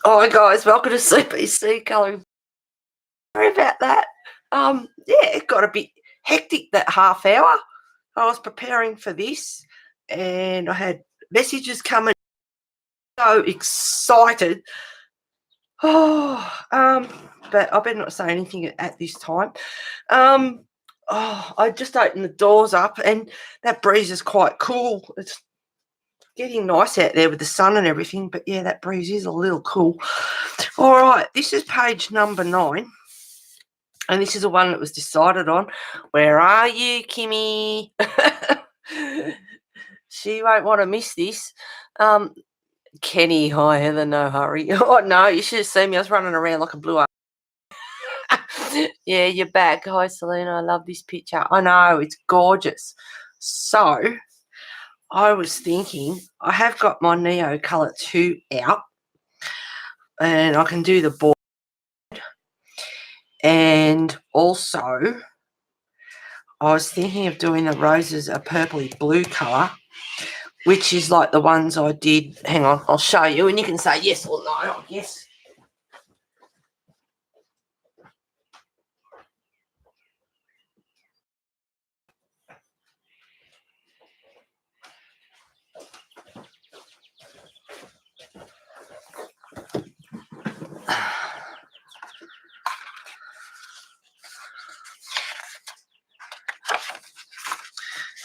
Hi guys, welcome to CPC Colouring. Sorry about that. Yeah, it got a bit hectic that half hour. I was preparing for this and I had messages coming. So excited. But I better not say anything at this time. I just opened the doors up and that breeze is quite cool. It's getting nice out there with the sun and everything, but yeah, that breeze is a little cool. All right, this is page number 9, and this is the one that was decided on. Where are you, Kimmy? She won't want to miss this. Kenny, hi, Heather, no hurry. Oh, no, you should have seen me. I was running around like a blue eye. Yeah, you're back. Hi, Selena, I love this picture. I know, it's gorgeous. So I was thinking, I have got my Neo Colour 2 out, and I can do the board. And also, I was thinking of doing the roses a purpley blue colour, which is like the ones I did. Hang on, I'll show you, and you can say yes or no, I guess.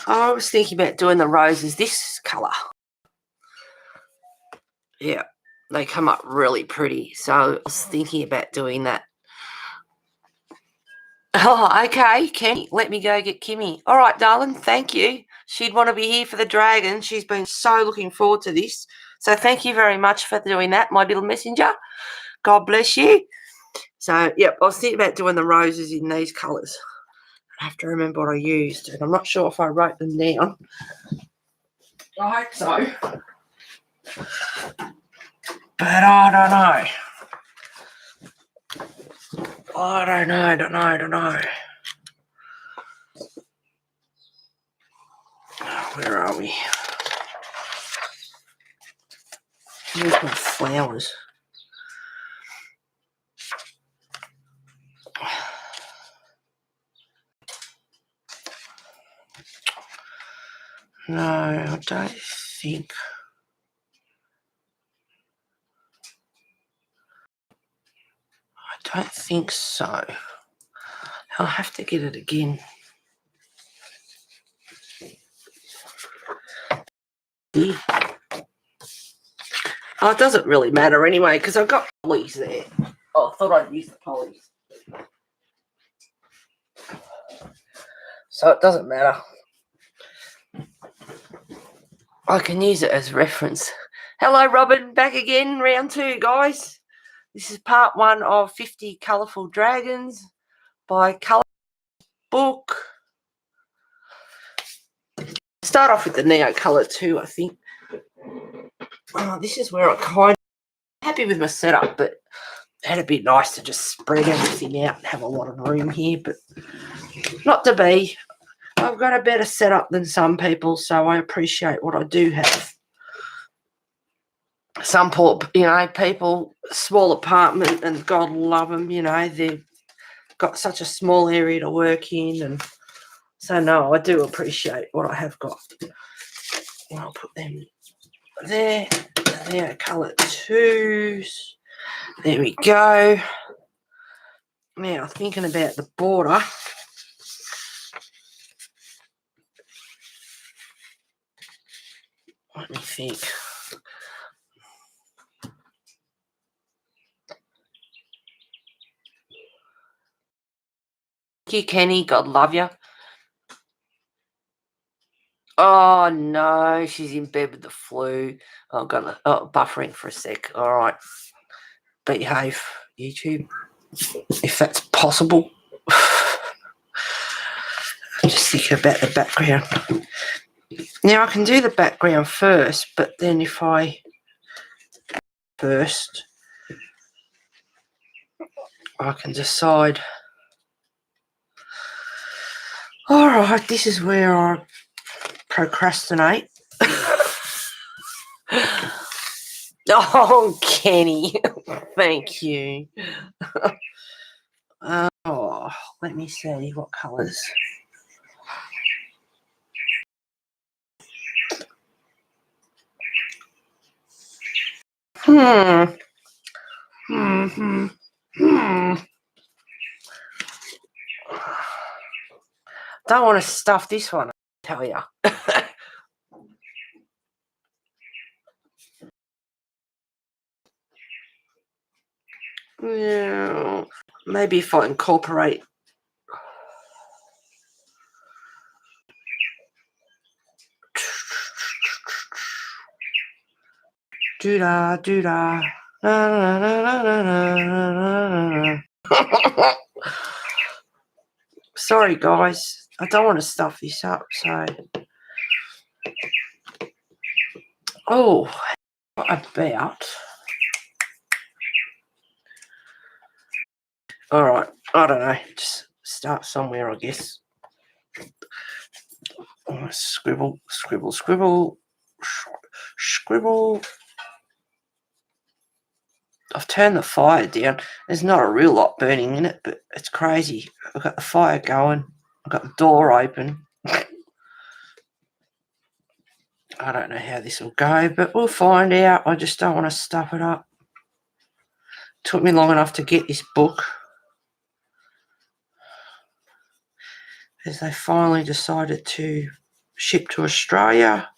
I was thinking about doing the roses this colour. Yeah, they come up really pretty. So I was thinking about doing that. Oh, okay, Kenny, let me go get Kimmy. All right, darling, thank you. She'd want to be here for the dragon. She's been so looking forward to this. So thank you very much for doing that, my little messenger. God bless you. So, yep, I was thinking about doing the roses in these colours. I have to remember what I used, and I'm not sure if I wrote them down. I hope so. But I don't know. I don't know. Where are we? Where's my flowers? No, I don't think. I don't think so. I'll have to get it again. Oh, it doesn't really matter anyway, because I've got polys there. Oh, I thought I'd use the polys. So it doesn't matter. I can use it as reference. Hello, Robin, back again, round 2, guys. This is part 1 of 50 Colourful Dragons by Colour Book. Start off with the Neo Colour 2, I think. This is where I kind of happy with my setup, but it'd be nice to just spread everything out and have a lot of room here, but not to be. I've got a better setup than some people, so I appreciate what I do have. Some poor, people, small apartment, and God love them, they've got such a small area to work in, and so no, I do appreciate what I have got. And I'll put them there. There, colour 2s. There we go. Now, thinking about the border. Let me think. Thank you, Kenny. God love you. Oh, no, she's in bed with the flu. I've got buffering for a sec. All right. Behave, YouTube, if that's possible. I'm just thinking about the background. Now, I can do the background first, but then if I first, I can decide. All right, this is where I procrastinate. Oh, Kenny. Thank you. Oh, let me see what colours. Hmm. Hmm. Hmm. Don't want to stuff this one, I tell you. Yeah. Maybe if I incorporate. Doo-da, doo-da. Na, na, na, na, na, na, na. Sorry, guys. I don't want to stuff this up, so. Oh, what about. All right. I don't know. Just start somewhere, I guess. Oh, scribble, scribble, scribble, scribble. I've turned the fire down. There's not a real lot burning in it, but it's crazy. I've got the fire going. I've got the door open. I don't know how this will go, but we'll find out. I just don't want to stuff it up. Took me long enough to get this book, as they finally decided to ship to Australia.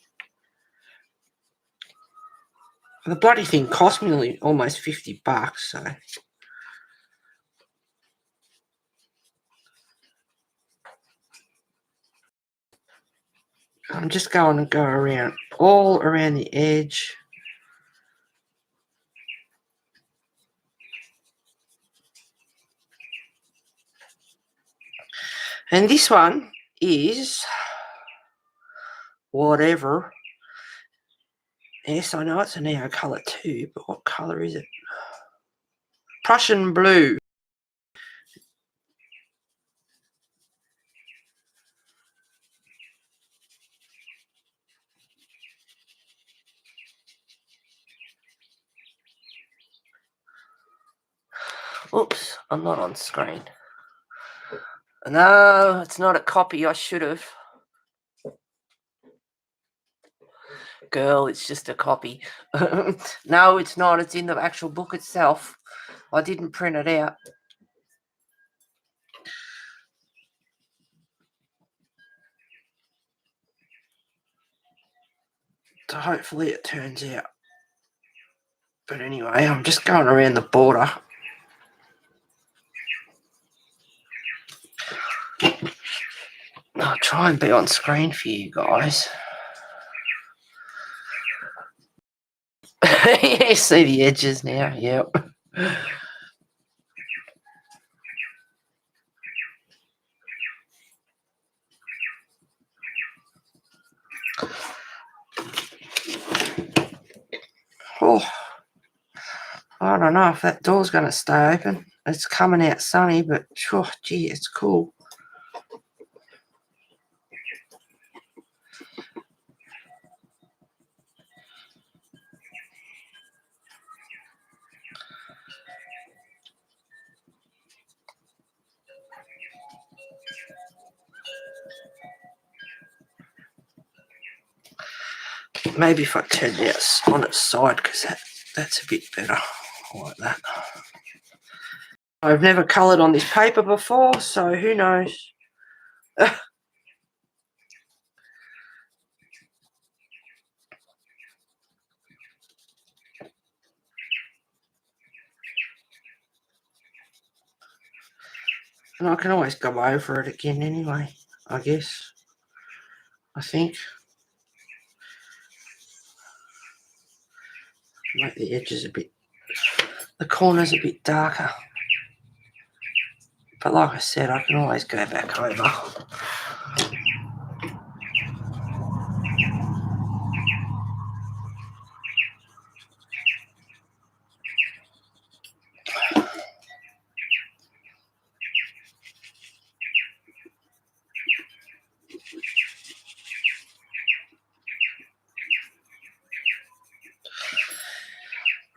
The bloody thing cost me almost $50, so. I'm just going to go around, all around the edge. And this one is whatever. Yes, I know it's a neo colour too, but what colour is it? Prussian blue. Oops, I'm not on screen. No, it's not a copy. I should have. Girl, it's just a copy. No, it's not. It's in the actual book itself. I didn't print it out. So hopefully it turns out. But anyway, I'm just going around the border. I'll try and be on screen for you guys. You see the edges now, yep. Oh, I don't know if that door's going to stay open. It's coming out sunny, but oh, gee, it's cool. Maybe if I turn it on its side, because that's a bit better. I like that. I've never coloured on this paper before, so who knows? And I can always go over it again anyway, I guess. I think. Make the edges the corners a bit darker. But like I said, I can always go back over.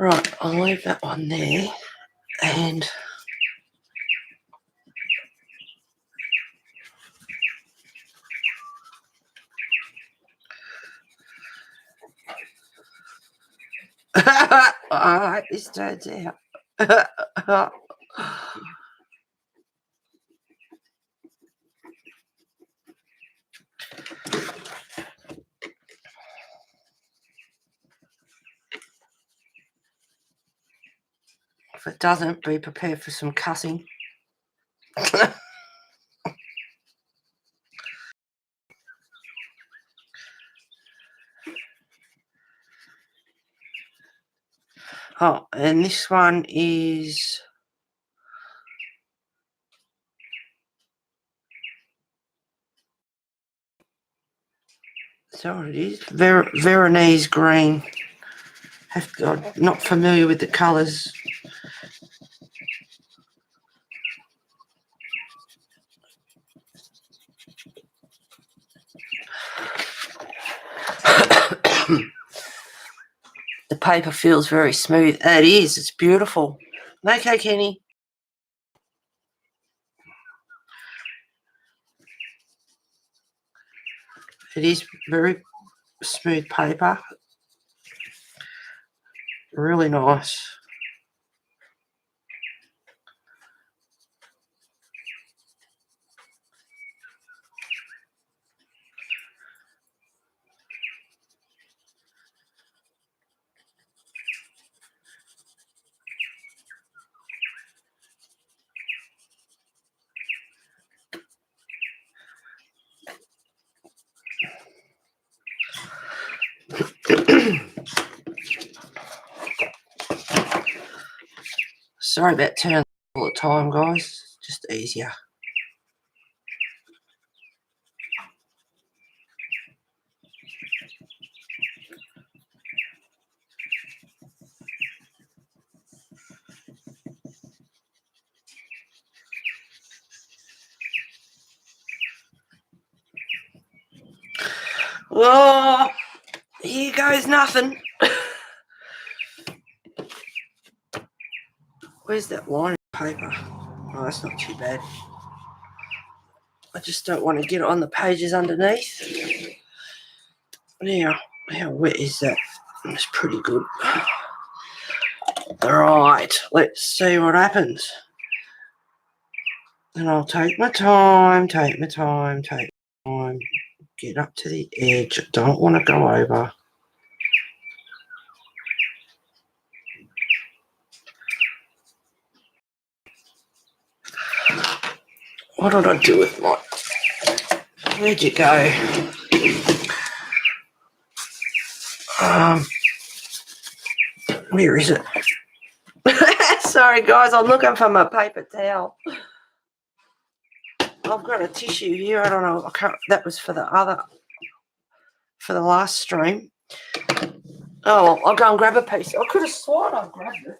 Right, I'll leave that one there. And I hope this turns out. If it doesn't, be prepared for some cussing. Oh, and this one is... So it is Veronese green. I'm not familiar with the colours. The paper feels very smooth. It is. It's beautiful. Okay, Kenny. It is very smooth paper. Really nice. Sorry about turning all the time, guys. Just easier. Oh, here goes nothing. Where's that line of paper? Oh, that's not too bad. I just don't want to get it on the pages underneath. Now, how wet is that? It's pretty good. Alright, let's see what happens. And I'll take my time, get up to the edge. I don't want to go over. What did I do with my... Where'd you go? Where is it? Sorry, guys, I'm looking for my paper towel. I've got a tissue here. I don't know. That was for the last stream. Oh, I'll go and grab a piece. I could have sworn I grabbed it.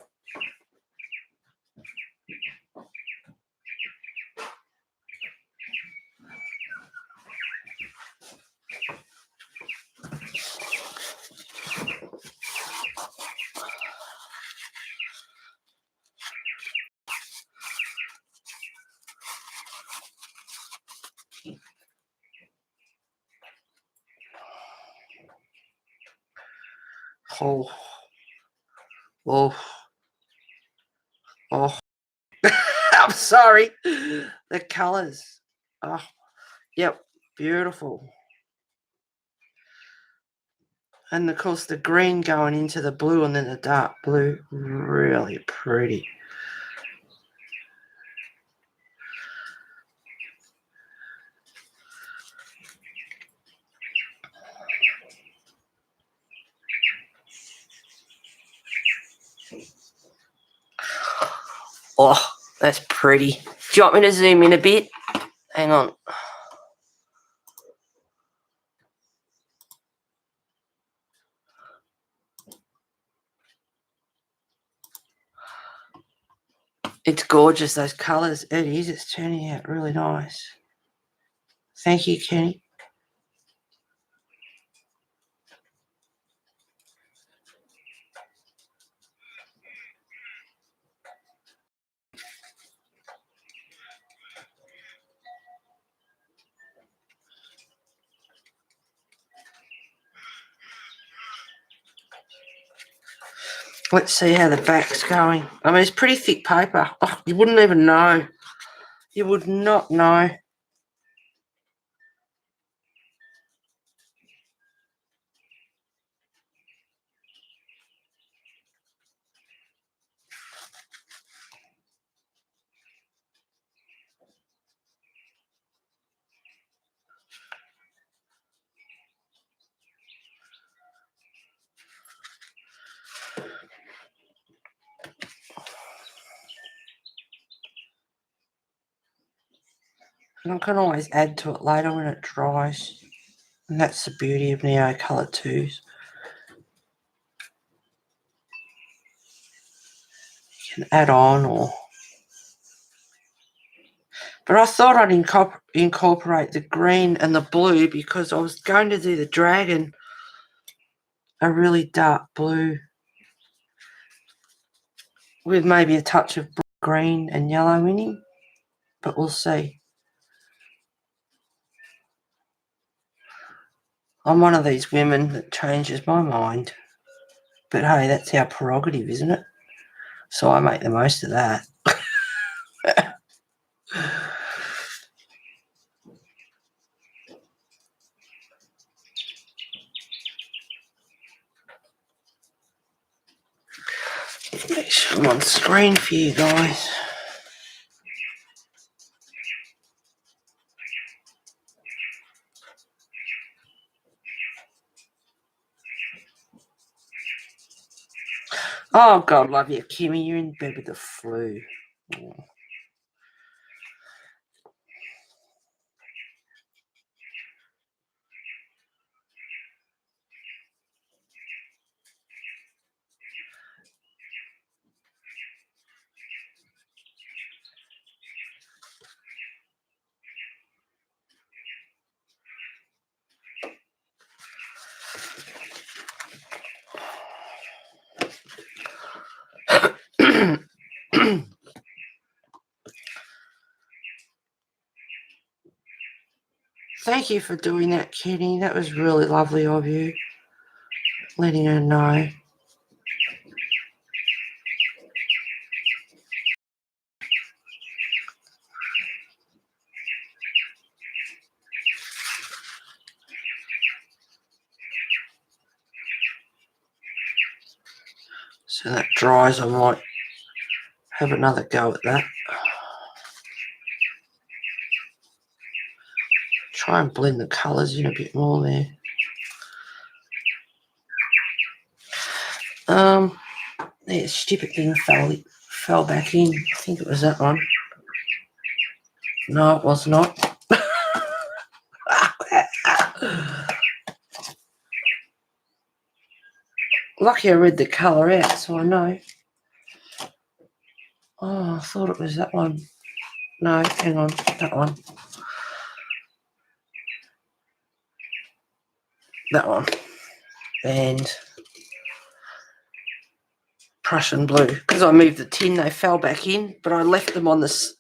Oh. I'm sorry. The colours. Oh, yep, beautiful. And of course the green going into the blue and then the dark blue. Really pretty. Oh, that's pretty. Do you want me to zoom in a bit? Hang on. It's gorgeous, those colours. It is. It's turning out really nice. Thank you, Kenny. Let's see how the back's going. I mean, it's pretty thick paper. Oh, you wouldn't even know. You would not know. And I can always add to it later when it dries. And that's the beauty of Neo Colour 2s. You can add on or... But I thought I'd incorporate the green and the blue because I was going to do the dragon a really dark blue with maybe a touch of green and yellow in him. But we'll see. I'm one of these women that changes my mind. But hey, that's our prerogative, isn't it? So I make the most of that. Make sure I'm on screen for you guys. Oh, God, love you, Kimmy. You're in bed with the flu. Oh. Thank you for doing that, Kenny. That was really lovely of you. Letting her know. So that dries, I might have another go at that. Try and blend the colours in a bit more there. The stupid thing fell back in. I think it was that one. No, it was not. Lucky I read the colour out, so I know. Oh, I thought it was that one. No, hang on, that one. That one. And Prussian blue. Because I moved the tin, they fell back in, but I left them on this,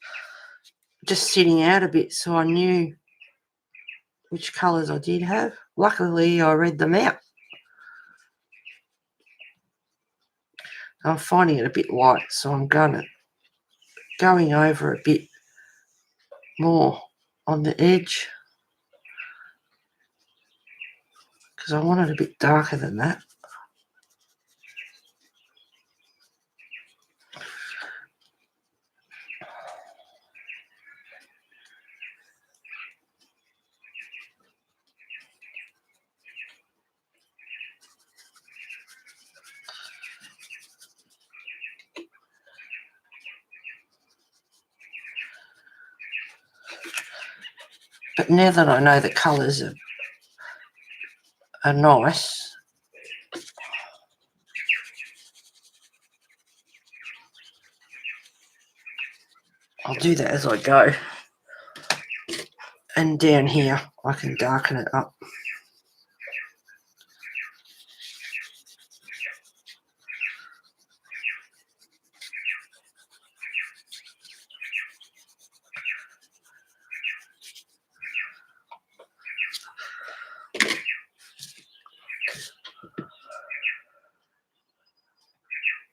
just sitting out a bit, so I knew which colours I did have. Luckily, I read them out. I'm finding it a bit light, so I'm going over a bit more on the edge because I want it a bit darker than that. But now that I know the colours are nice, I'll do that as I go. And down here, I can darken it up.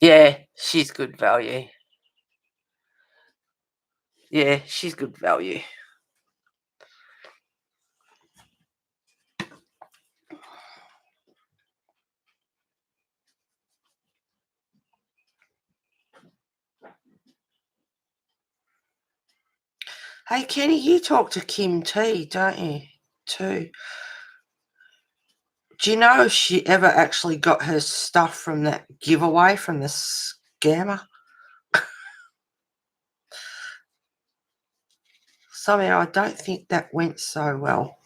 Yeah, she's good value. Yeah, she's good value. Hey, Kenny, you talk to Kim T, don't you? Too. Do you know if she ever actually got her stuff from that giveaway from the scammer? Somehow I don't think that went so well.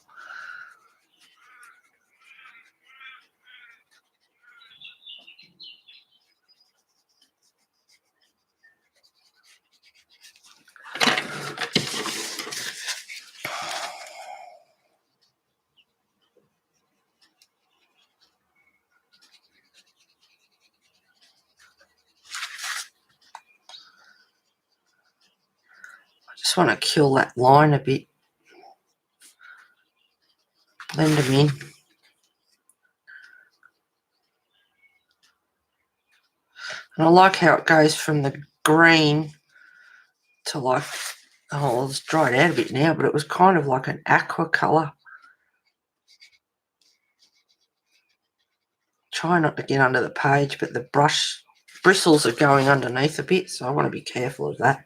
I just want to kill that line a bit. Blend them in. And I like how it goes from the green to like, oh, well, it's dried out a bit now, but it was kind of like an aqua colour. Try not to get under the page, but the brush bristles are going underneath a bit, so I want to be careful of that.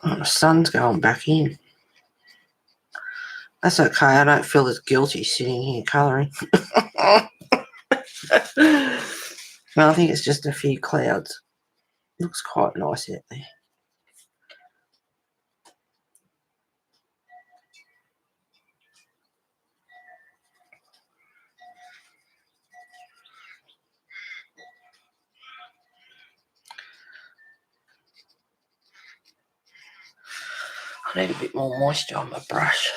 Oh, the sun's going back in. That's okay, I don't feel as guilty sitting here colouring. No, I think it's just a few clouds. Looks quite nice out there. I need a bit more moisture on my brush.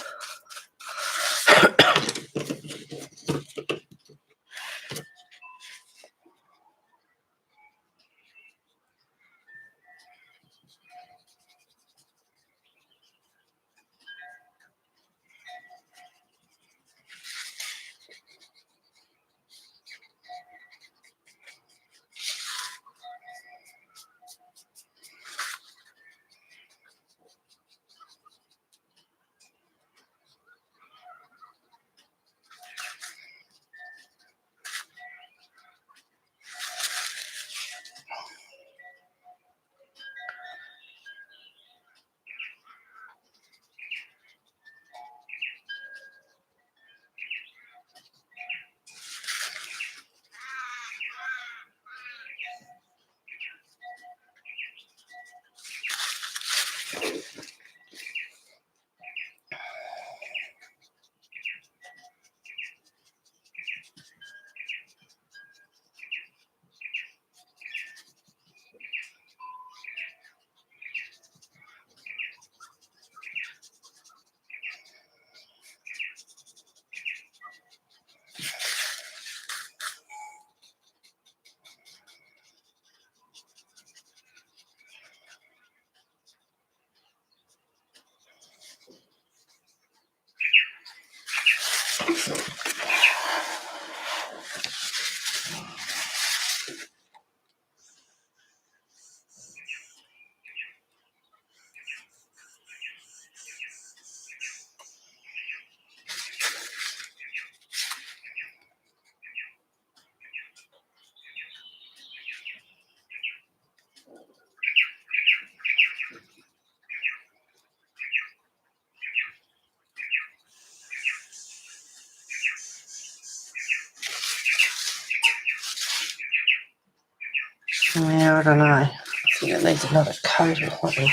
Yeah, I don't know. I think it needs another coat or something.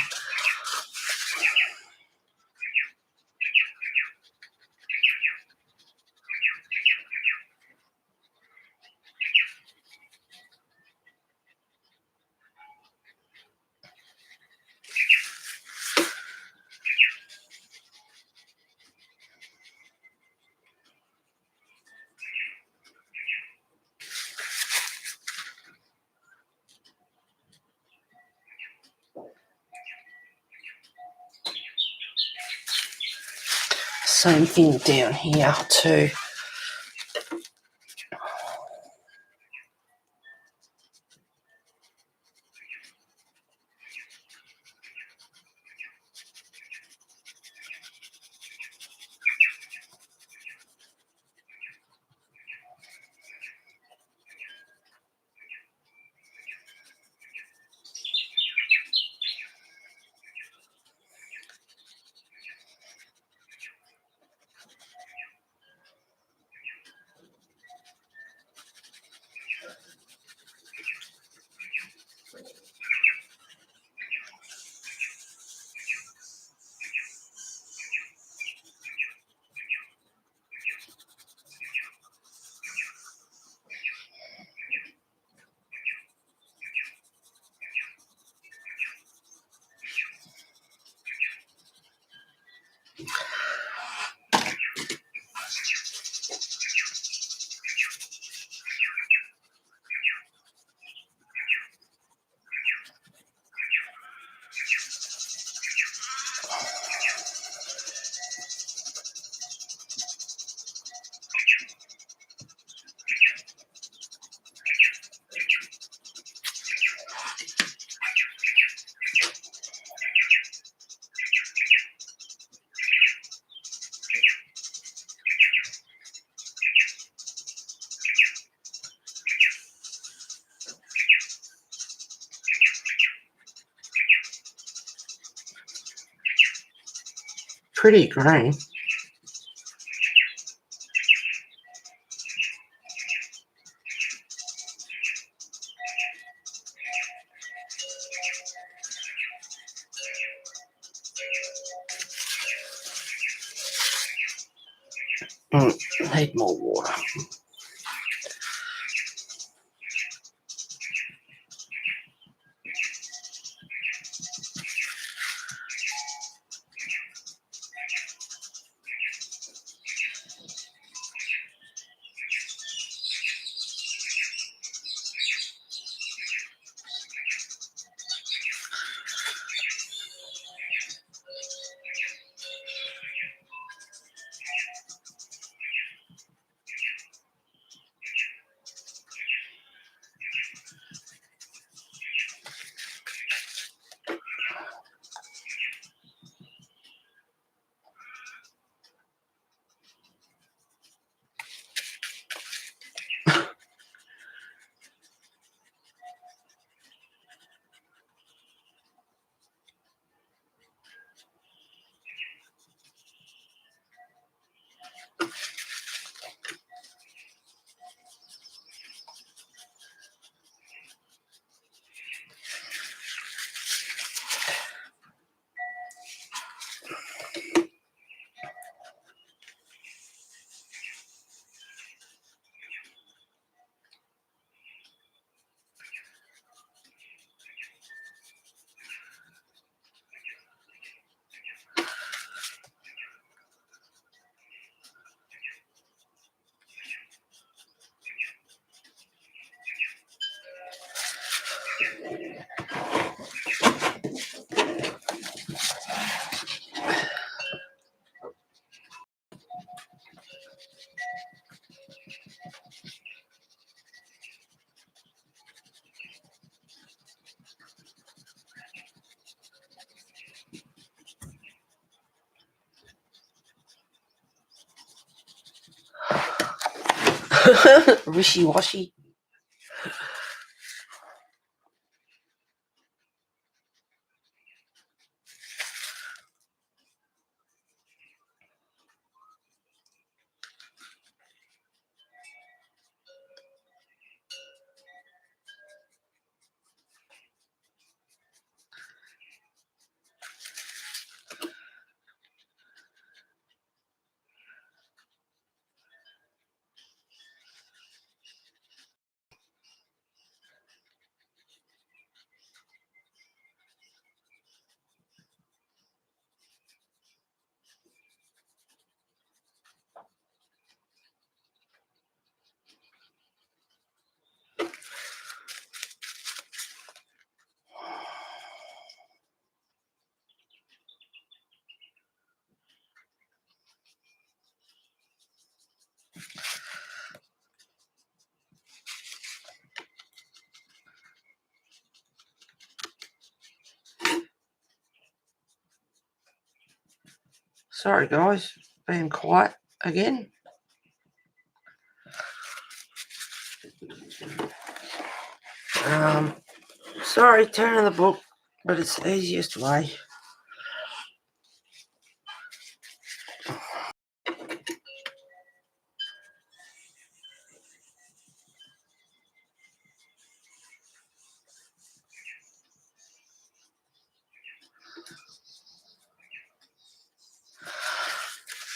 same thing down here too. Pretty green. Need more water. Wishy-washy. Sorry, guys, being quiet again. Sorry, turning the book, but it's the easiest way.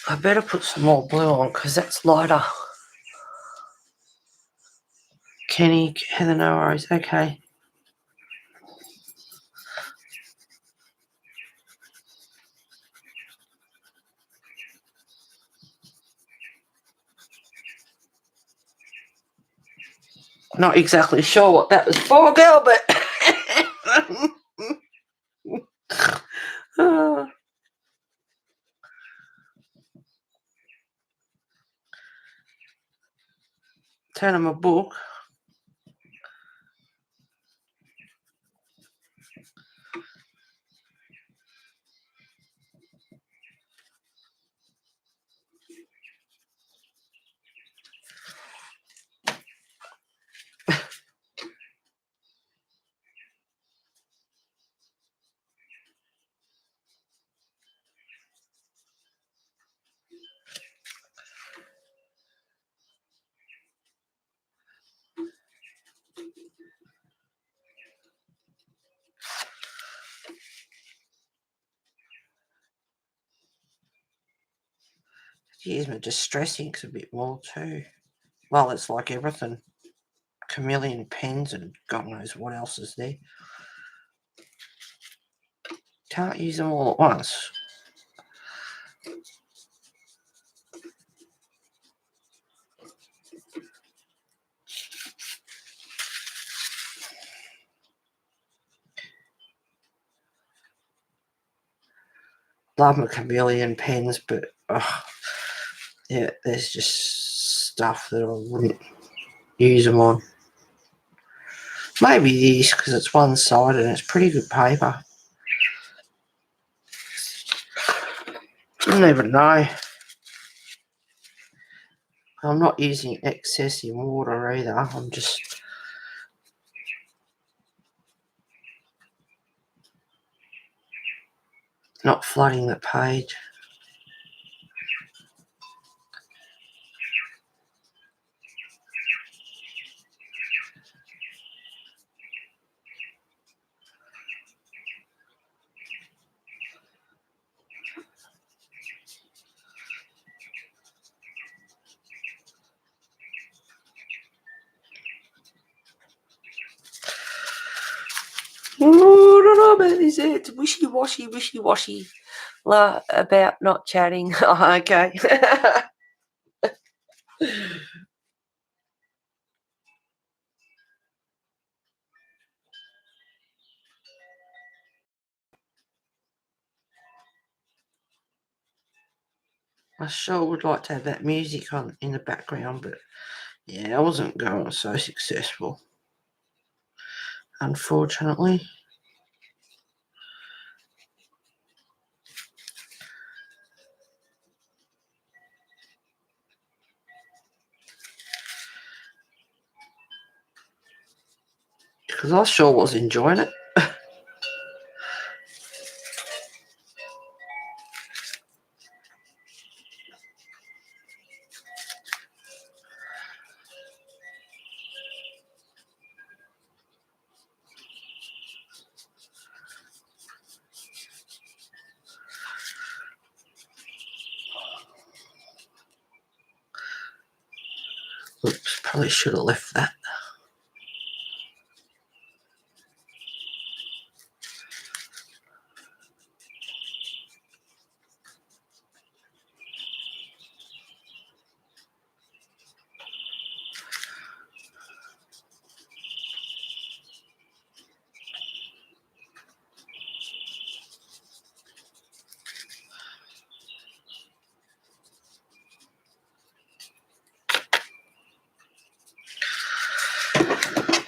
I better put some more blue on because that's lighter. Kenny, Heather, no worries. Okay. Not exactly sure what that was for, girl, but turning my book. Geez, my distress ink's a bit more too. Well, it's like everything. Chameleon pens and God knows what else is there. Can't use them all at once. Love my chameleon pens, but yeah, there's just stuff that I wouldn't use them on. Maybe this because it's one-sided and it's pretty good paper. I don't even know. I'm not using excess in water either. I'm just not flooding the page. Oh, I don't know about this. It's wishy-washy about not chatting. Oh, okay. I sure would like to have that music on in the background, but yeah, I wasn't going so successful, unfortunately. Because I sure was enjoying it. Oops, probably should have left that.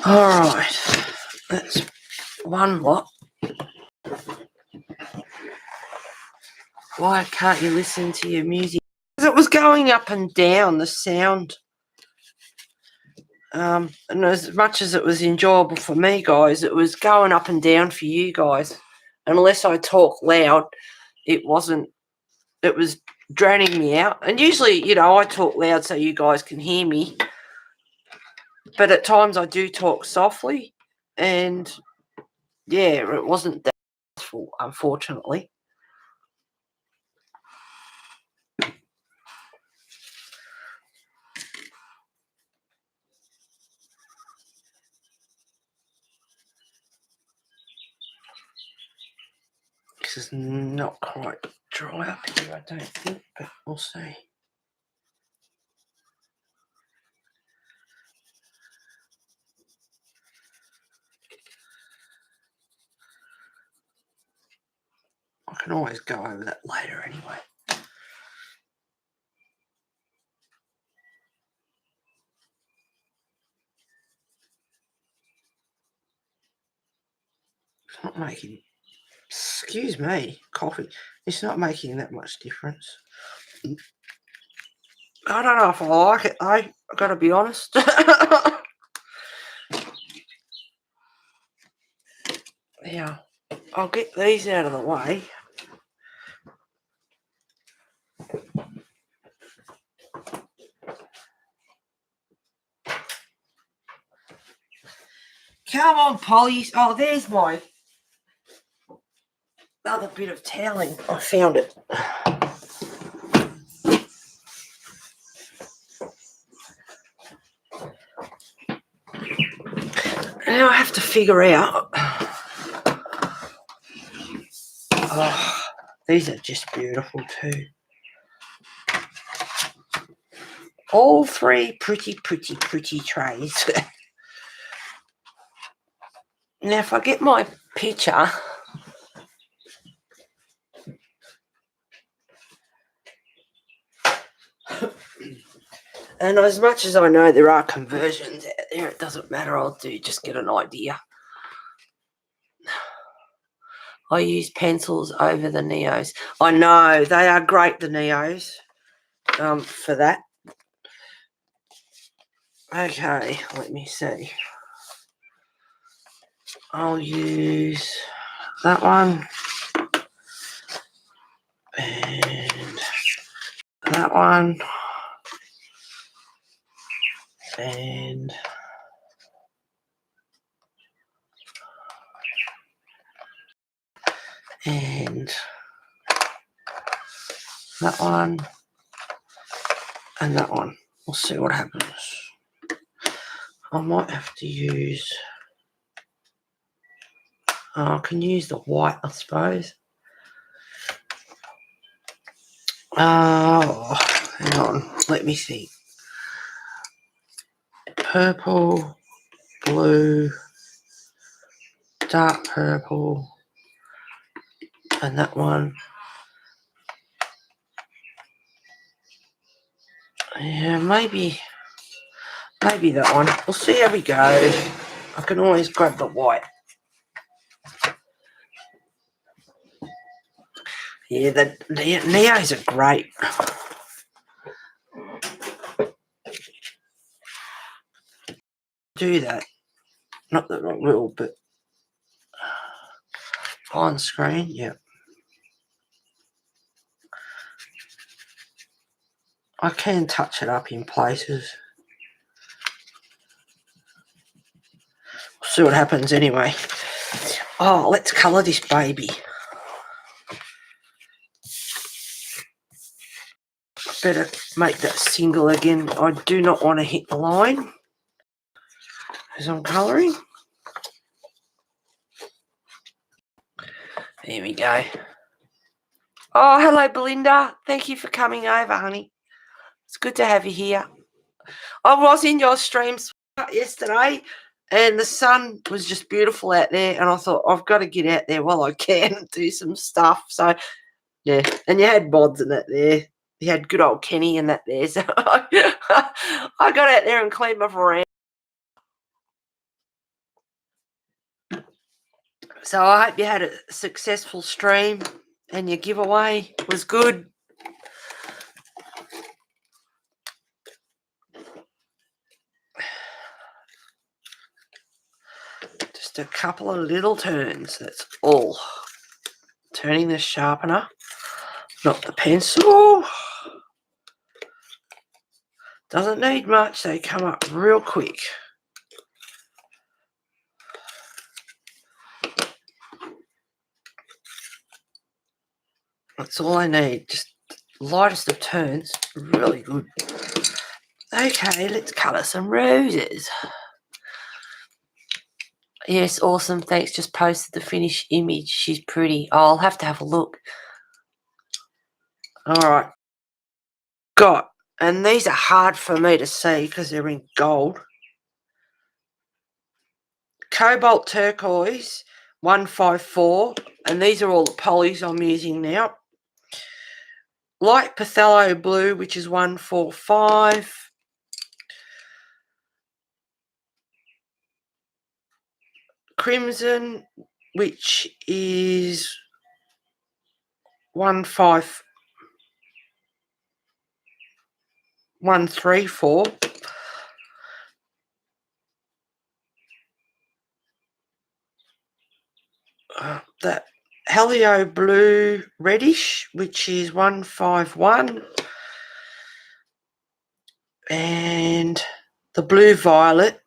All right, that's one lot. Why can't you listen to your music? Because it was going up and down, the sound. And as much as it was enjoyable for me, guys, it was going up and down for you guys. Unless I talk loud, it wasn't. It was drowning me out. And usually, I talk loud so you guys can hear me. But at times I do talk softly. And, yeah, it wasn't that useful, unfortunately. This is not quite dry up here, I don't think, but we'll see. I can always go over that later anyway. It's not making, excuse me, coffee. It's not making that much difference. I don't know if I like it, I gotta be honest. Yeah, I'll get these out of the way. Come on, Polly. Oh, there's my other bit of toweling. I found it. Now I have to figure out. Oh, these are just beautiful too. All three pretty trays. Now, if I get my picture, and as much as I know there are conversions out there, it doesn't matter. I'll just get an idea. I use pencils over the Neos. I know, they are great, the Neos, for that. Okay, let me see. I'll use that one. And that one. And that one. And that one. We'll see what happens. I might have to use... I can use the white, I suppose. Oh, hang on. Let me see. Purple, blue, dark purple, and that one. Yeah, maybe that one. We'll see how we go. I can always grab the white. Yeah, the Neos are great. Do that. Not that I will, but on screen, yeah. I can touch it up in places. We'll see what happens anyway. Oh, let's colour this baby. Better make that single again. I do not want to hit the line as I'm colouring. There we go. Oh, hello, Belinda. Thank you for coming over, honey. It's good to have you here. I was in your streams yesterday, and the sun was just beautiful out there, and I thought, I've got to get out there while I can and do some stuff. So, yeah, and you had mods and that there. You had good old Kenny and that there. So I got out there and cleaned my veranda. So I hope you had a successful stream and your giveaway was good. Just a couple of little turns, that's all. Turning the sharpener, not the pencil. Doesn't need much, they come up real quick. That's all I need, just lightest of turns, really good. Okay, let's colour some roses. Yes, awesome, thanks, just posted the finished image, she's pretty. Oh, I'll have to have a look. Alright, got, and these are hard for me to see because they're in gold. Cobalt turquoise 154, and these are all the polys I'm using now. Light phthalo blue, which is 145. Crimson, which is 134. That Helio blue reddish, which is 151. And the blue violet,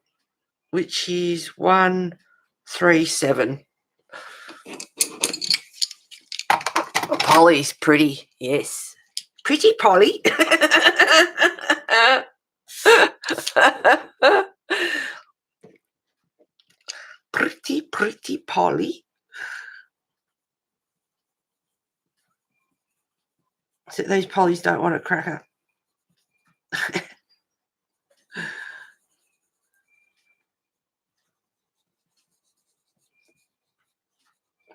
which is 137. Polly's pretty, yes. Pretty Polly. Pretty Polly. So these Pollys don't want a cracker.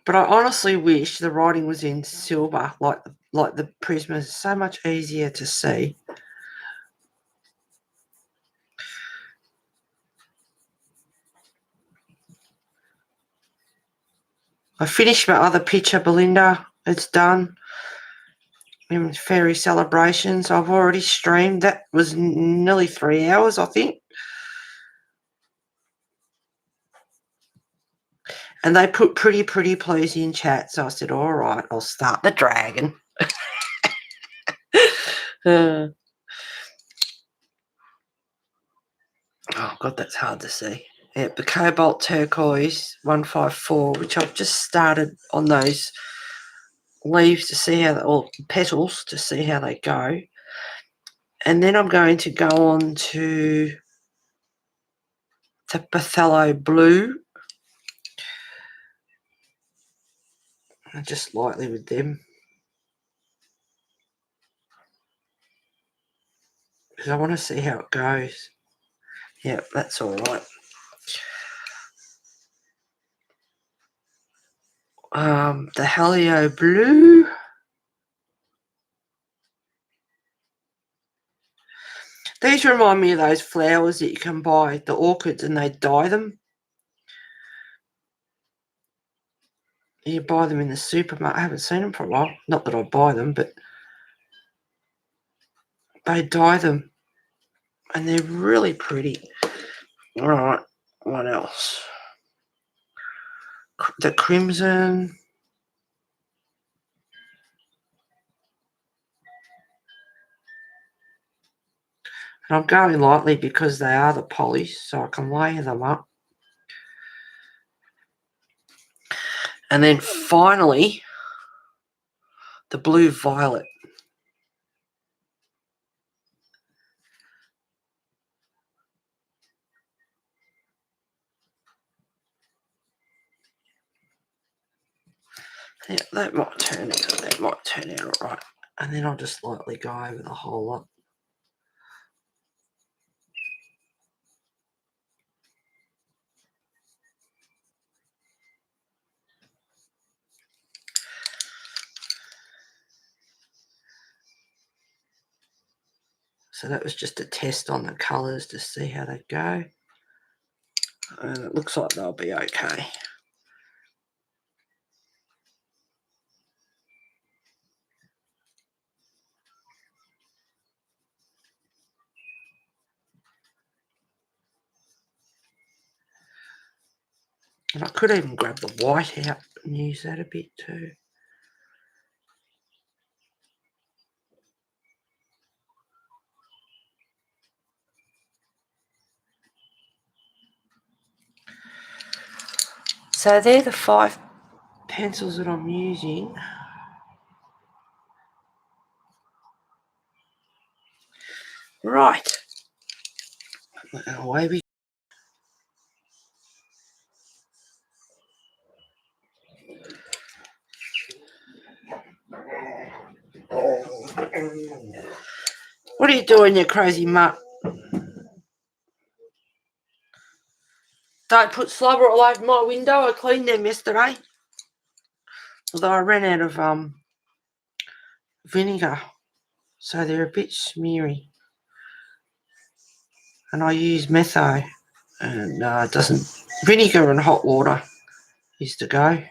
But I honestly wish the writing was in silver, like the Prisma is so much easier to see. I finished my other picture, Belinda. It's done. Fairy Celebrations. I've already streamed. That was nearly 3 hours, I think. And they put pretty please in chat. So I said, all right, I'll start the dragon. Oh, God, that's hard to see. Yeah, the Cobalt Turquoise 154, which I've just started on those leaves to see how, or petals to see how they go. And then I'm going to go on to the Phthalo Blue. Just lightly with them. Because I want to see how it goes. Yeah, that's all right. The Helio Blue. These remind me of those flowers that you can buy, the orchids, and they dye them. You buy them in the supermarket. I haven't seen them for a while. Not that I buy them, but they dye them. And they're really pretty. All right, what else? The Crimson. And I'm going lightly because they are the polys, so I can layer them up. And then finally, the Blue Violet. Yeah, that might turn out all right. And then I'll just lightly go over the whole lot. So that was just a test on the colours to see how they go. And it looks like they'll be okay. And I could even grab the white out and use that a bit too. So they're the 5 pencils that I'm using. Right. Away we What are you doing, you crazy mutt? Don't put slobber all over my window. I cleaned them yesterday. Although I ran out of vinegar, so they're a bit smeary. And I use metho, and it doesn't. Vinegar and hot water is to go.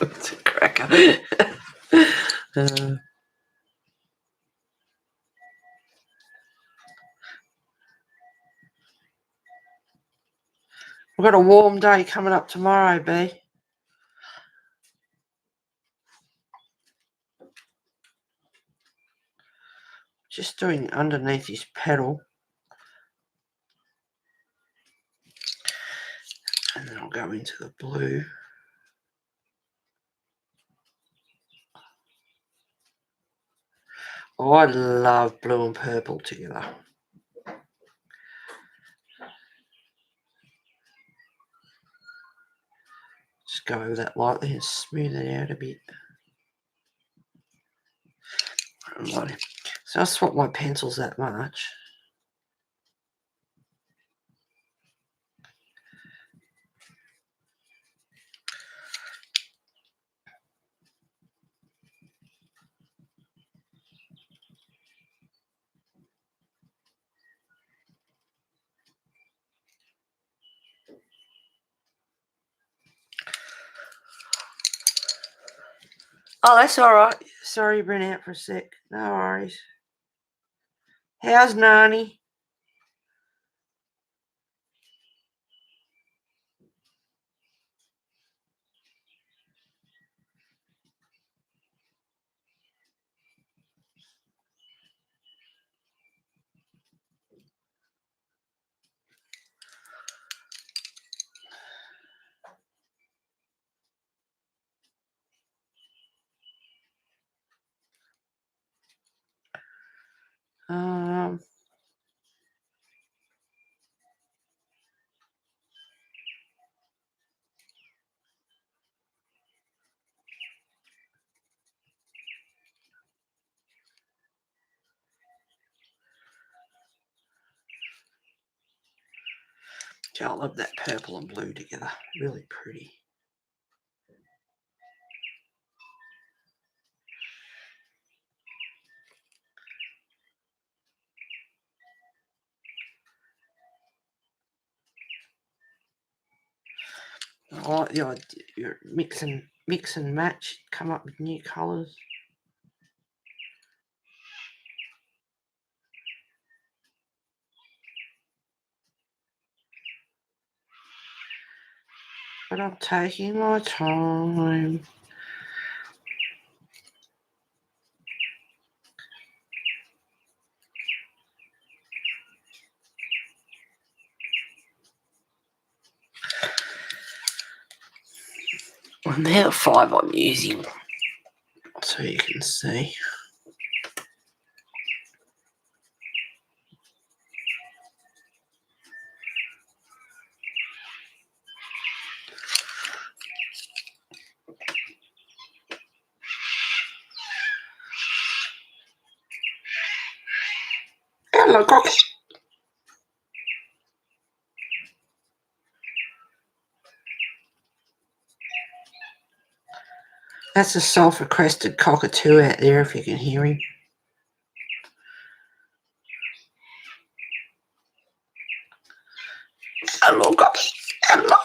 It's a cracker. We've got a warm day coming up tomorrow, B. Just doing underneath his pedal. And then I'll go into the blue. Oh, I love blue and purple together. Just go over that lightly and smooth it out a bit. Right. So I swap my pencils that much. Oh, that's all right. Sorry you been out for a sec. No worries. How's Nani? I love that purple and blue together. Really pretty. I like the idea. You mix and match, come up with new colours. But I'm taking my time. And they're the 5 I'm using, so you can see. Hello, Cox. That's a self-requested cockatoo out there, if you can hear him. Hello, cookie. Hello,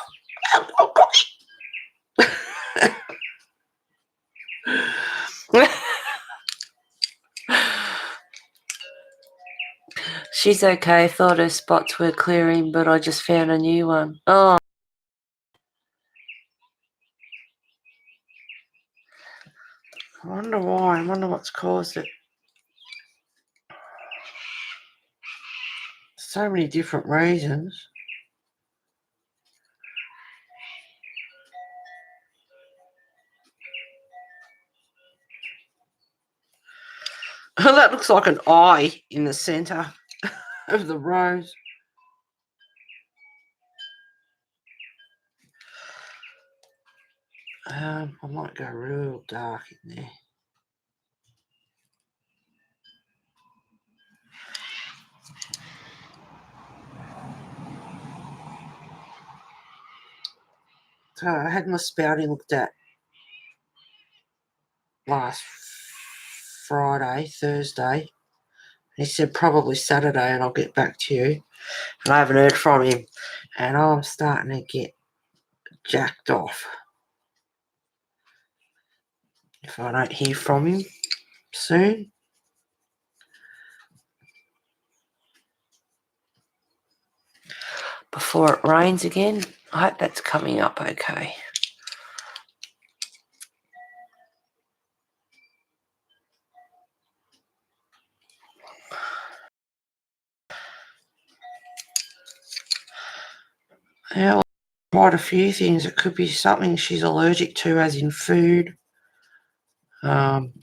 hello, cookie. She's okay. Thought her spots were clearing, but I just found a new one. Oh. I wonder why. I wonder what's caused it. So many different reasons. That looks like an eye in the centre of the rose. I might go real dark in there. So I had my spouting looked at last Thursday. He said probably Saturday and I'll get back to you. And I haven't heard from him. And I'm starting to get jacked off if I don't hear from him soon. Before it rains again. I hope that's coming up okay. Yeah, quite a few things. It could be something she's allergic to, as in food. Don't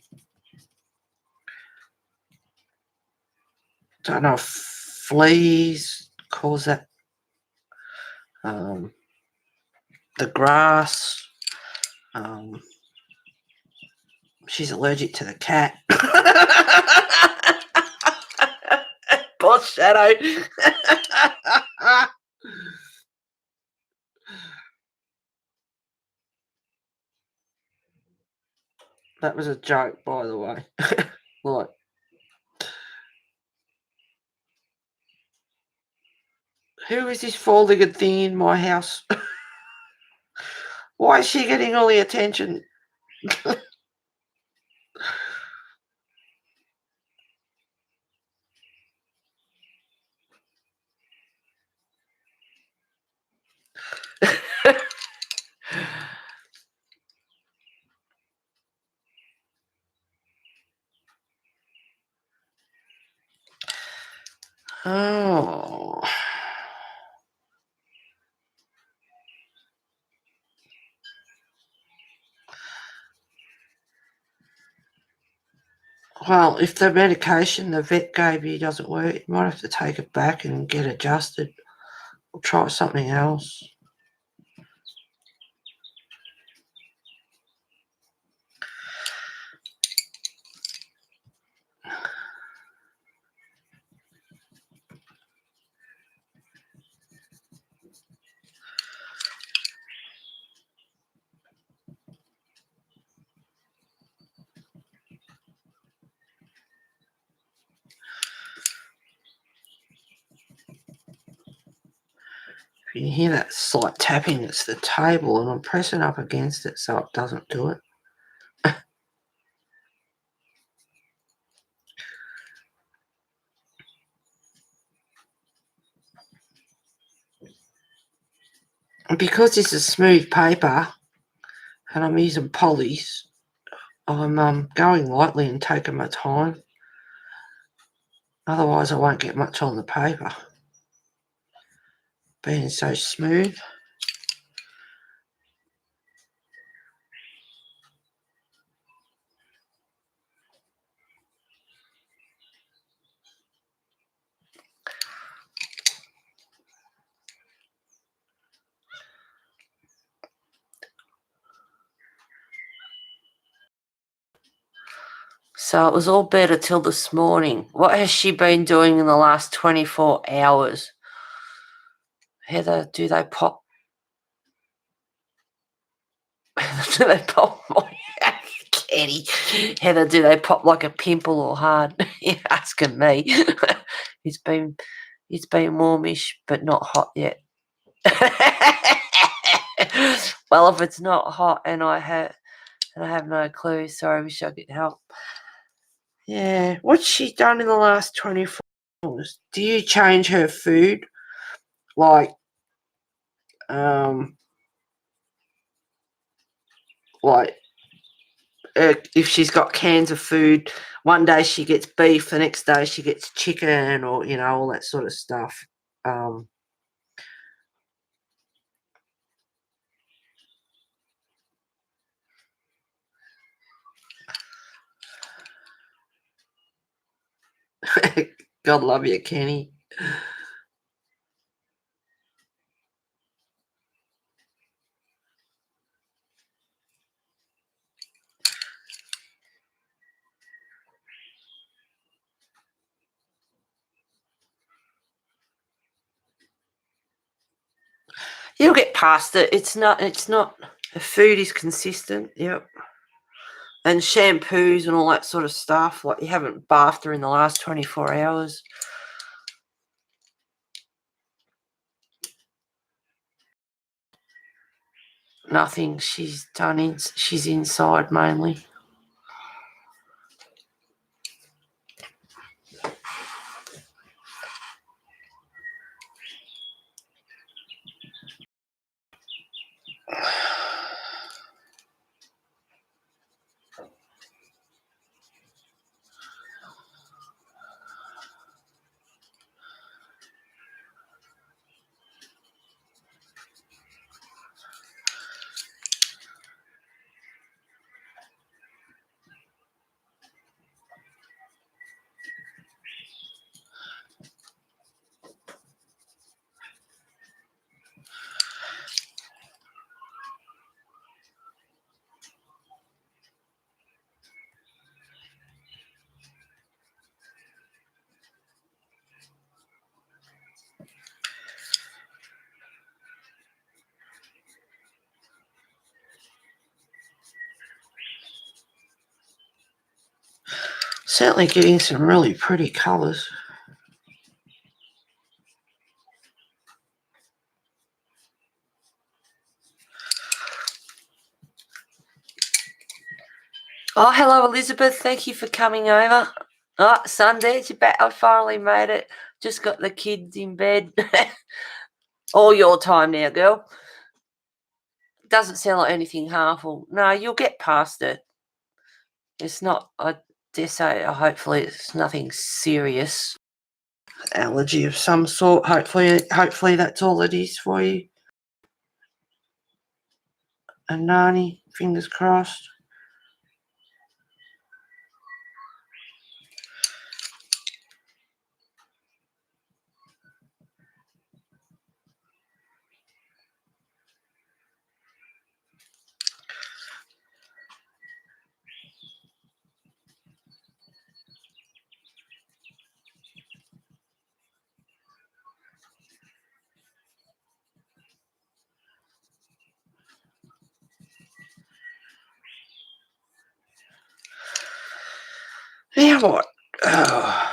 know if fleas cause that. The grass. She's allergic to the cat. Boss Shadow. That was a joke, by the way. Like, who is this four-legged thing in my house? Why is she getting all the attention? Oh. Well, if the medication the vet gave you doesn't work, you might have to take it back and get adjusted or try something else. If you hear that slight tapping, it's the table, and I'm pressing up against it so it doesn't do it. And because this is smooth paper and I'm using polys, I'm going lightly and taking my time. Otherwise, I won't get much on the paper. Being so smooth. So it was all better till this morning. What has she been doing in the last 24 hours? Heather, do they pop? Do they pop my Kenny? Heather, do they pop like a pimple or hard? You're asking me. It's been warmish, but not hot yet. Well, if it's not hot and I have no clue, sorry, I wish I could help. Yeah. What's she done in the last 24 hours? Do you change her food? Like, um, like if she's got cans of food, one day she gets beef, the next day she gets chicken, or all that sort of stuff. God love you, Kenny. You'll get past it. It's not. The food is consistent. Yep. And shampoos and all that sort of stuff. Like, you haven't bathed her in the last 24 hours. Nothing. She's done. She's inside mainly. Certainly getting some really pretty colours. Oh, hello, Elizabeth. Thank you for coming over. Oh, Sunday, you're back. I finally made it. Just got the kids in bed. All your time now, girl. Doesn't sound like anything harmful. No, you'll get past it. It's not, I dare say, hopefully it's nothing serious. Allergy of some sort. Hopefully that's all it is for you. And Nani, fingers crossed. Now what? Oh.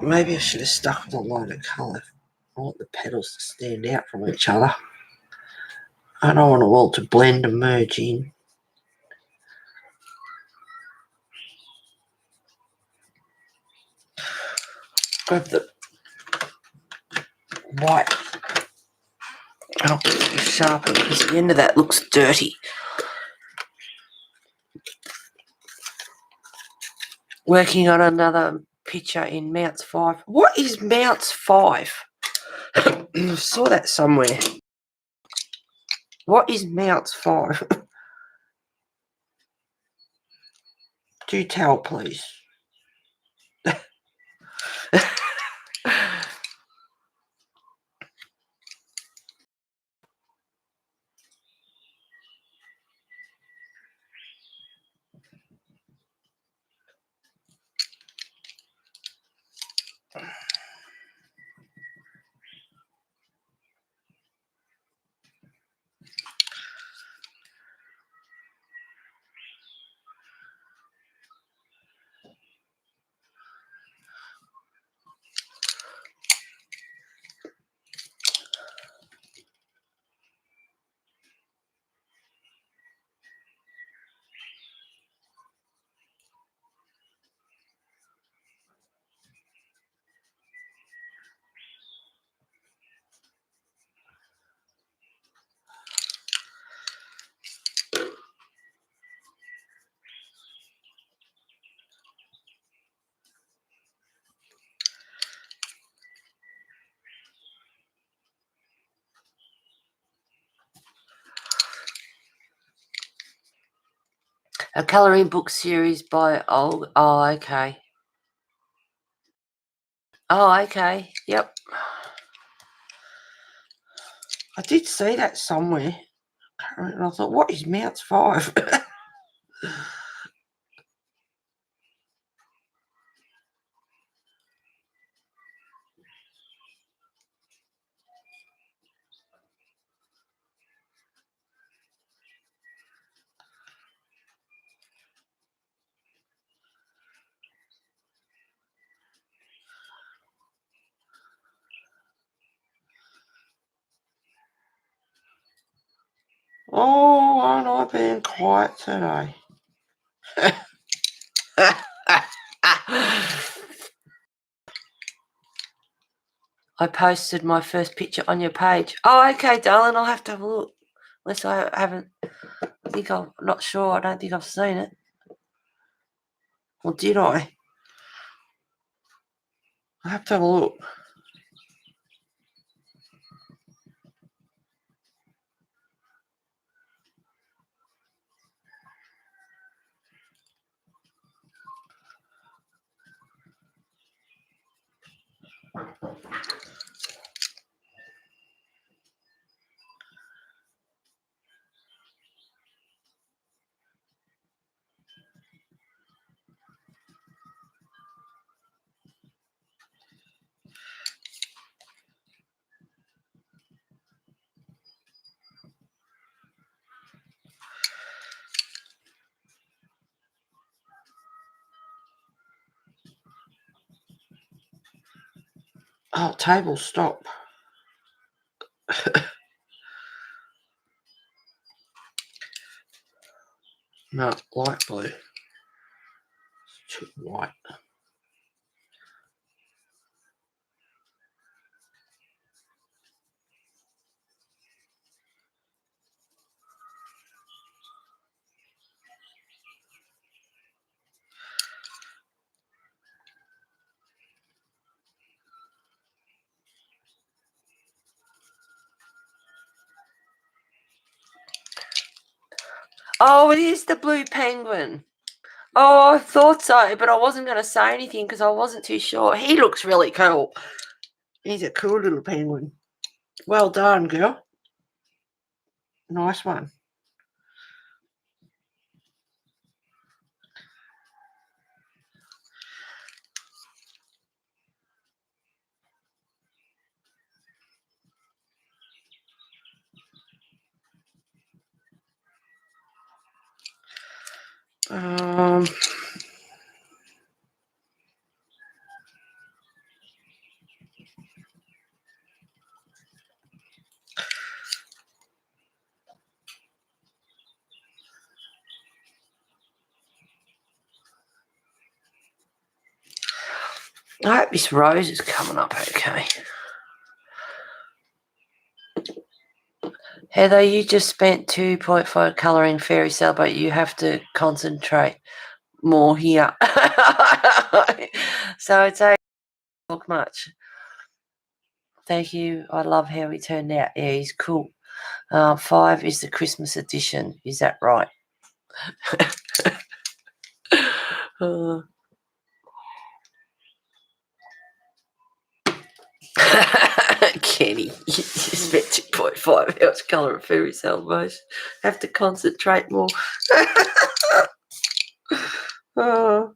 Maybe I should have stuck with a lighter colour. I want the petals to stand out from each other. I don't want them all to blend and merge in. Grab the white. I'll sharpen because the end of that looks dirty. Working on another picture in Mounts 5. What is Mounts 5? I saw that somewhere. What is Mounts 5? Do tell, please. A colouring book series by old. Oh, okay. Oh, okay. Yep. I did see that somewhere. And I thought, what is Mounts 5? Oh, aren't I being quiet today? I posted my first picture on your page. Oh, okay, darling. I'll have to have a look. Unless I haven't. I'm not sure. I don't think I've seen it. Or did I? I have to have a look. Oh, table stop. No, light blue. It's too white. Oh, it is the blue penguin. Oh, I thought so, but I wasn't going to say anything because I wasn't too sure. He looks really cool. He's a cool little penguin. Well done, girl. Nice one. I hope this rose is coming up okay. Heather, you just spent 2.5 colouring fairy sale, but you have to concentrate more here. So it's a look much. Thank you. I love how he turned out. Yeah, he's cool. 5 is the Christmas edition. Is that right? Kenny, you spent 2.5 hours colour of fairy sale most. Have to concentrate more. Oh.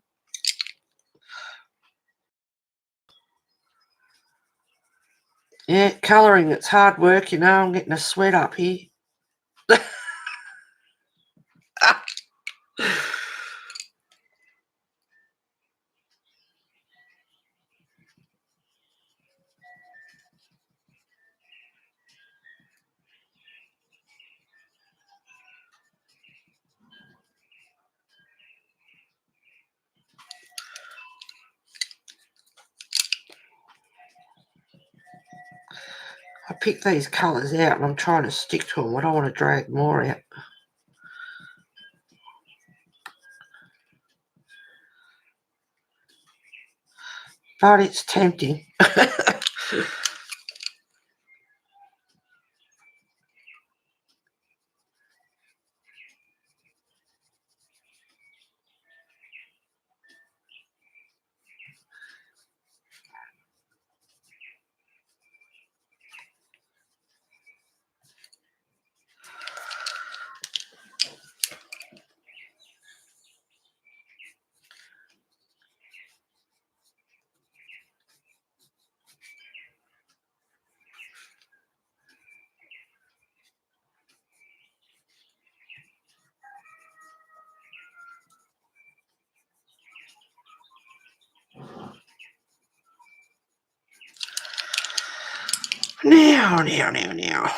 Yeah, colouring, it's hard work, you know. I'm getting a sweat up here. I picked these colours out and I'm trying to stick to them. I don't want to drag more out. But it's tempting. Now.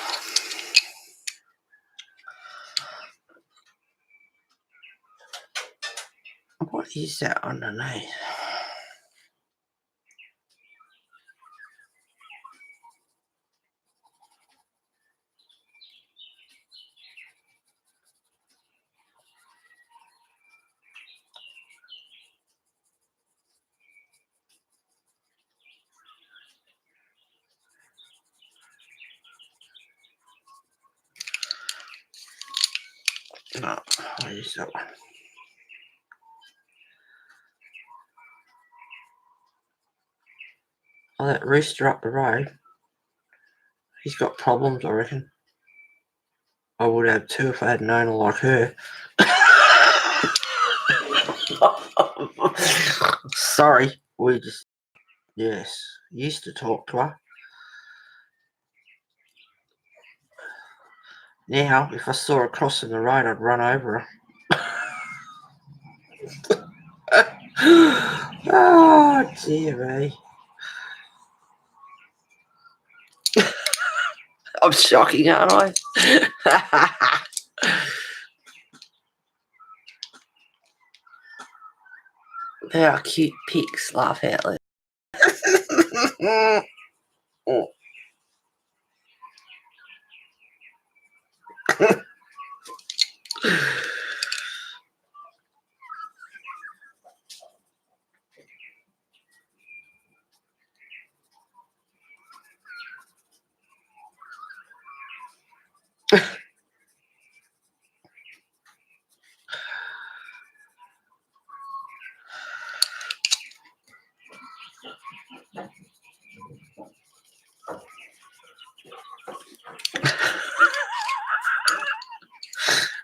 What is that underneath? No, what is that one? Oh, that rooster up the road. He's got problems, I reckon. I would have too if I had known her like her. Sorry, we just, yes, used to talk to her. Now, if I saw her crossing the road, I'd run over her. Oh, dear me. I'm shocking, aren't I? They are cute pics, laugh out loud.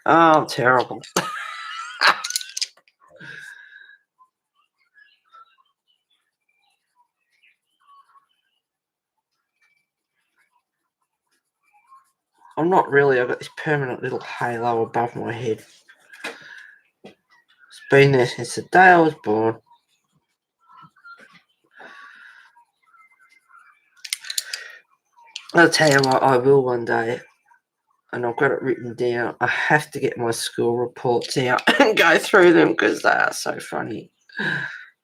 Oh, terrible. I'm not really. I've got this permanent little halo above my head. It's been there since the day I was born. I'll tell you what, I will one day, and I've got it written down. I have to get my school reports out and go through them because they are so funny.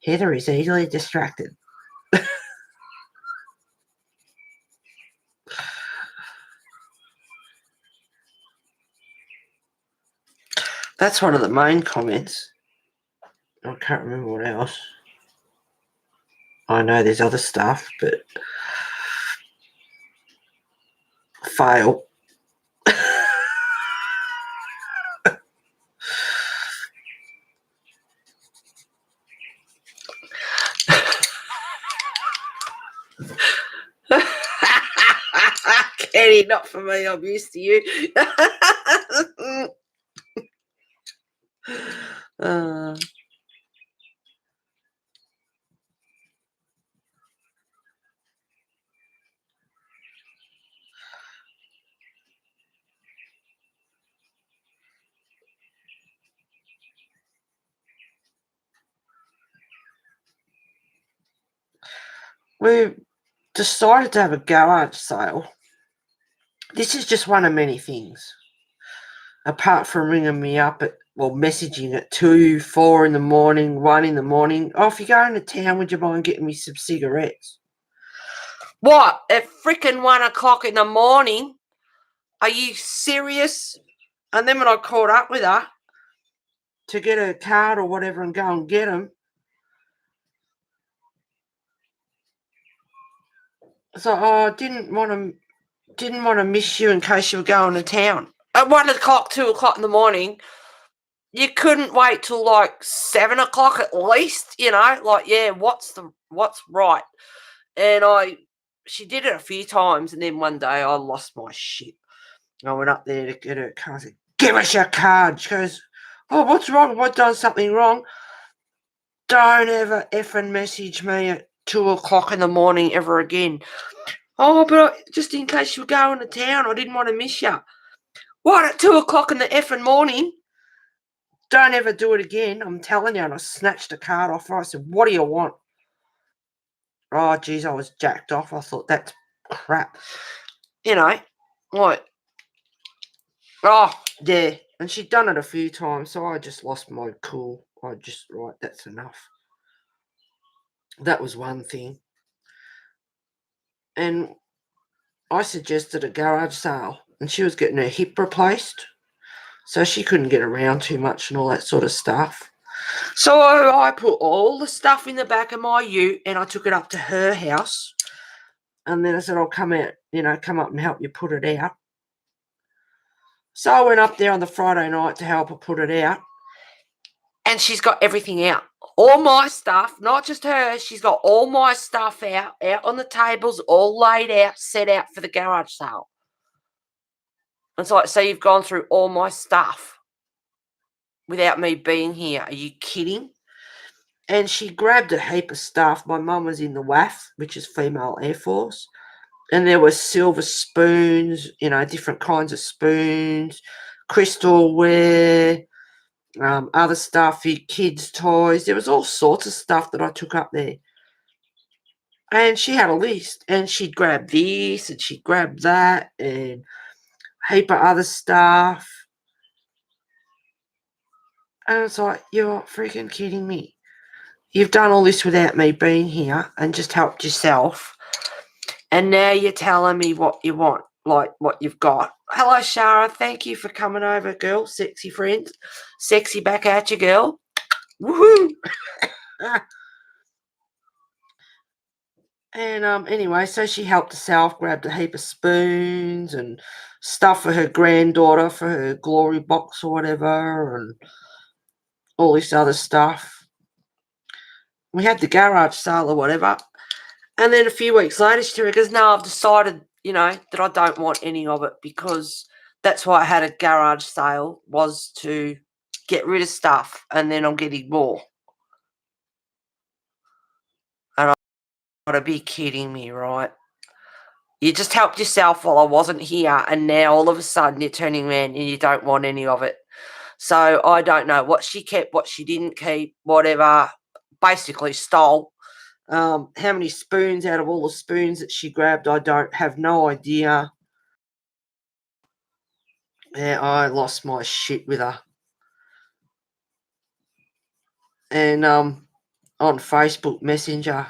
Heather is easily distracted. That's one of the main comments. I can't remember what else. I know there's other stuff, but fail. Kenny, not for me. I'm used to you. We've decided to have a garage sale. This is just one of many things. Apart from ringing me up messaging at 2, 4 in the morning, 1 in the morning. Oh, if you're going to town, would you mind getting me some cigarettes? What? At freaking 1 o'clock in the morning? Are you serious? And then when I caught up with her to get her card or whatever and go and get them, so I didn't want to miss you in case you were going to town. At 1 o'clock, 2 o'clock in the morning, you couldn't wait till like 7 o'clock at least, what's right? And she did it a few times, and then one day I lost my shit. I went up there to get her card. I said, "Give us your card." She goes, "Oh, what's wrong? Have I done something wrong?" Don't ever effing message me at 2 o'clock in the morning ever again. Oh, but just in case you were going to town, I didn't want to miss you. What, at 2 o'clock in the effing morning? Don't ever do it again, I'm telling you. And I snatched the card off her. I said, "What do you want?" Oh, geez, I was jacked off. I thought, that's crap. You know, like, oh, yeah. And she'd done it a few times, so I just lost my cool. I just, right, that's enough. That was one thing. And I suggested a garage sale, and she was getting her hip replaced, so she couldn't get around too much and all that sort of stuff. So I put all the stuff in the back of my ute, and I took it up to her house. And then I said, I'll come out, come up and help you put it out. So I went up there on the Friday night to help her put it out. And she's got everything out. All my stuff, not just hers. She's got all my stuff out on the tables, all laid out, set out for the garage sale. It's like, so you've gone through all my stuff without me being here. Are you kidding? And she grabbed a heap of stuff. My mum was in the WAF, which is Female Air Force. And there were silver spoons, different kinds of spoons, crystalware, other stuff, kids' toys. There was all sorts of stuff that I took up there. And she had a list, and she'd grab this, and she'd grab that, and a heap of other stuff. And it's like, you're freaking kidding me. You've done all this without me being here and just helped yourself. And now you're telling me what you want, like what you've got. Hello, Shara. Thank you for coming over, girl. Sexy friend. Sexy back at you, girl. Woohoo! And anyway, so she helped herself, grabbed a heap of spoons and stuff for her granddaughter for her glory box or whatever, and all this other stuff. We had the garage sale or whatever. And then a few weeks later, she goes, no, I've decided, that I don't want any of it, because that's why I had a garage sale, was to get rid of stuff, and then I'm getting more. And I gotta be kidding me, right? You just helped yourself while I wasn't here, and now all of a sudden you're turning around and you don't want any of it. So I don't know what she kept, what she didn't keep, whatever. Basically stole. How many spoons out of all the spoons that she grabbed, I don't have no idea. Yeah, I lost my shit with her. And on Facebook Messenger,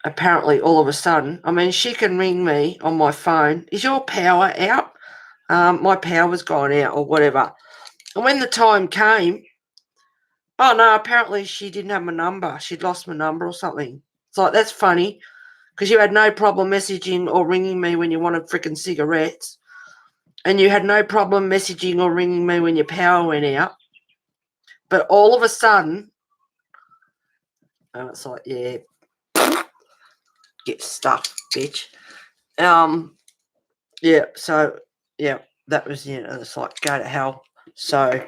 apparently all of a sudden, she can ring me on my phone. Is your power out? My power's gone out or whatever. And when the time came, oh no, apparently she didn't have my number. She'd lost my number or something. It's like, that's funny, because you had no problem messaging or ringing me when you wanted freaking cigarettes. And you had no problem messaging or ringing me when your power went out. But all of a sudden, and it's like, yeah, get stuffed, bitch. Yeah, so, yeah, that was, it's like, go to hell. So,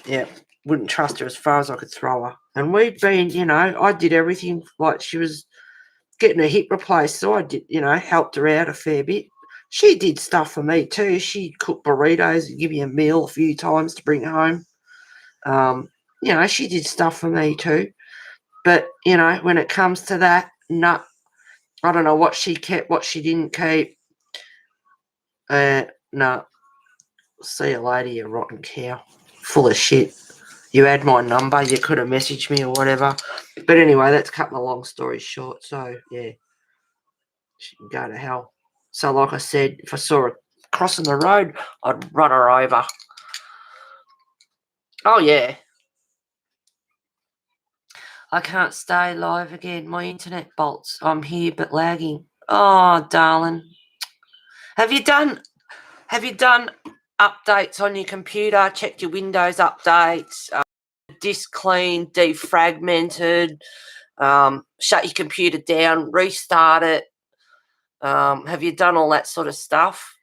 yeah, wouldn't trust her as far as I could throw her. And we'd been, I did everything. Like, she was getting her hip replaced, so I did, helped her out a fair bit. She did stuff for me too. She cooked burritos and give me a meal a few times to bring home. She did stuff for me too. But, when it comes to that, nah, I don't know what she kept, what she didn't keep. No. See you later, you rotten cow. Full of shit. You had my number, you could have messaged me or whatever. But anyway, that's cutting a long story short. So, yeah, she can go to hell. So, like I said, if I saw her crossing the road, I'd run her over. Oh, yeah. I can't stay live again. My internet bolts. I'm here but lagging. Oh, darling. Have you done updates on your computer? Checked your Windows updates? Disk clean, defragmented, shut your computer down, restart it. Have you done all that sort of stuff?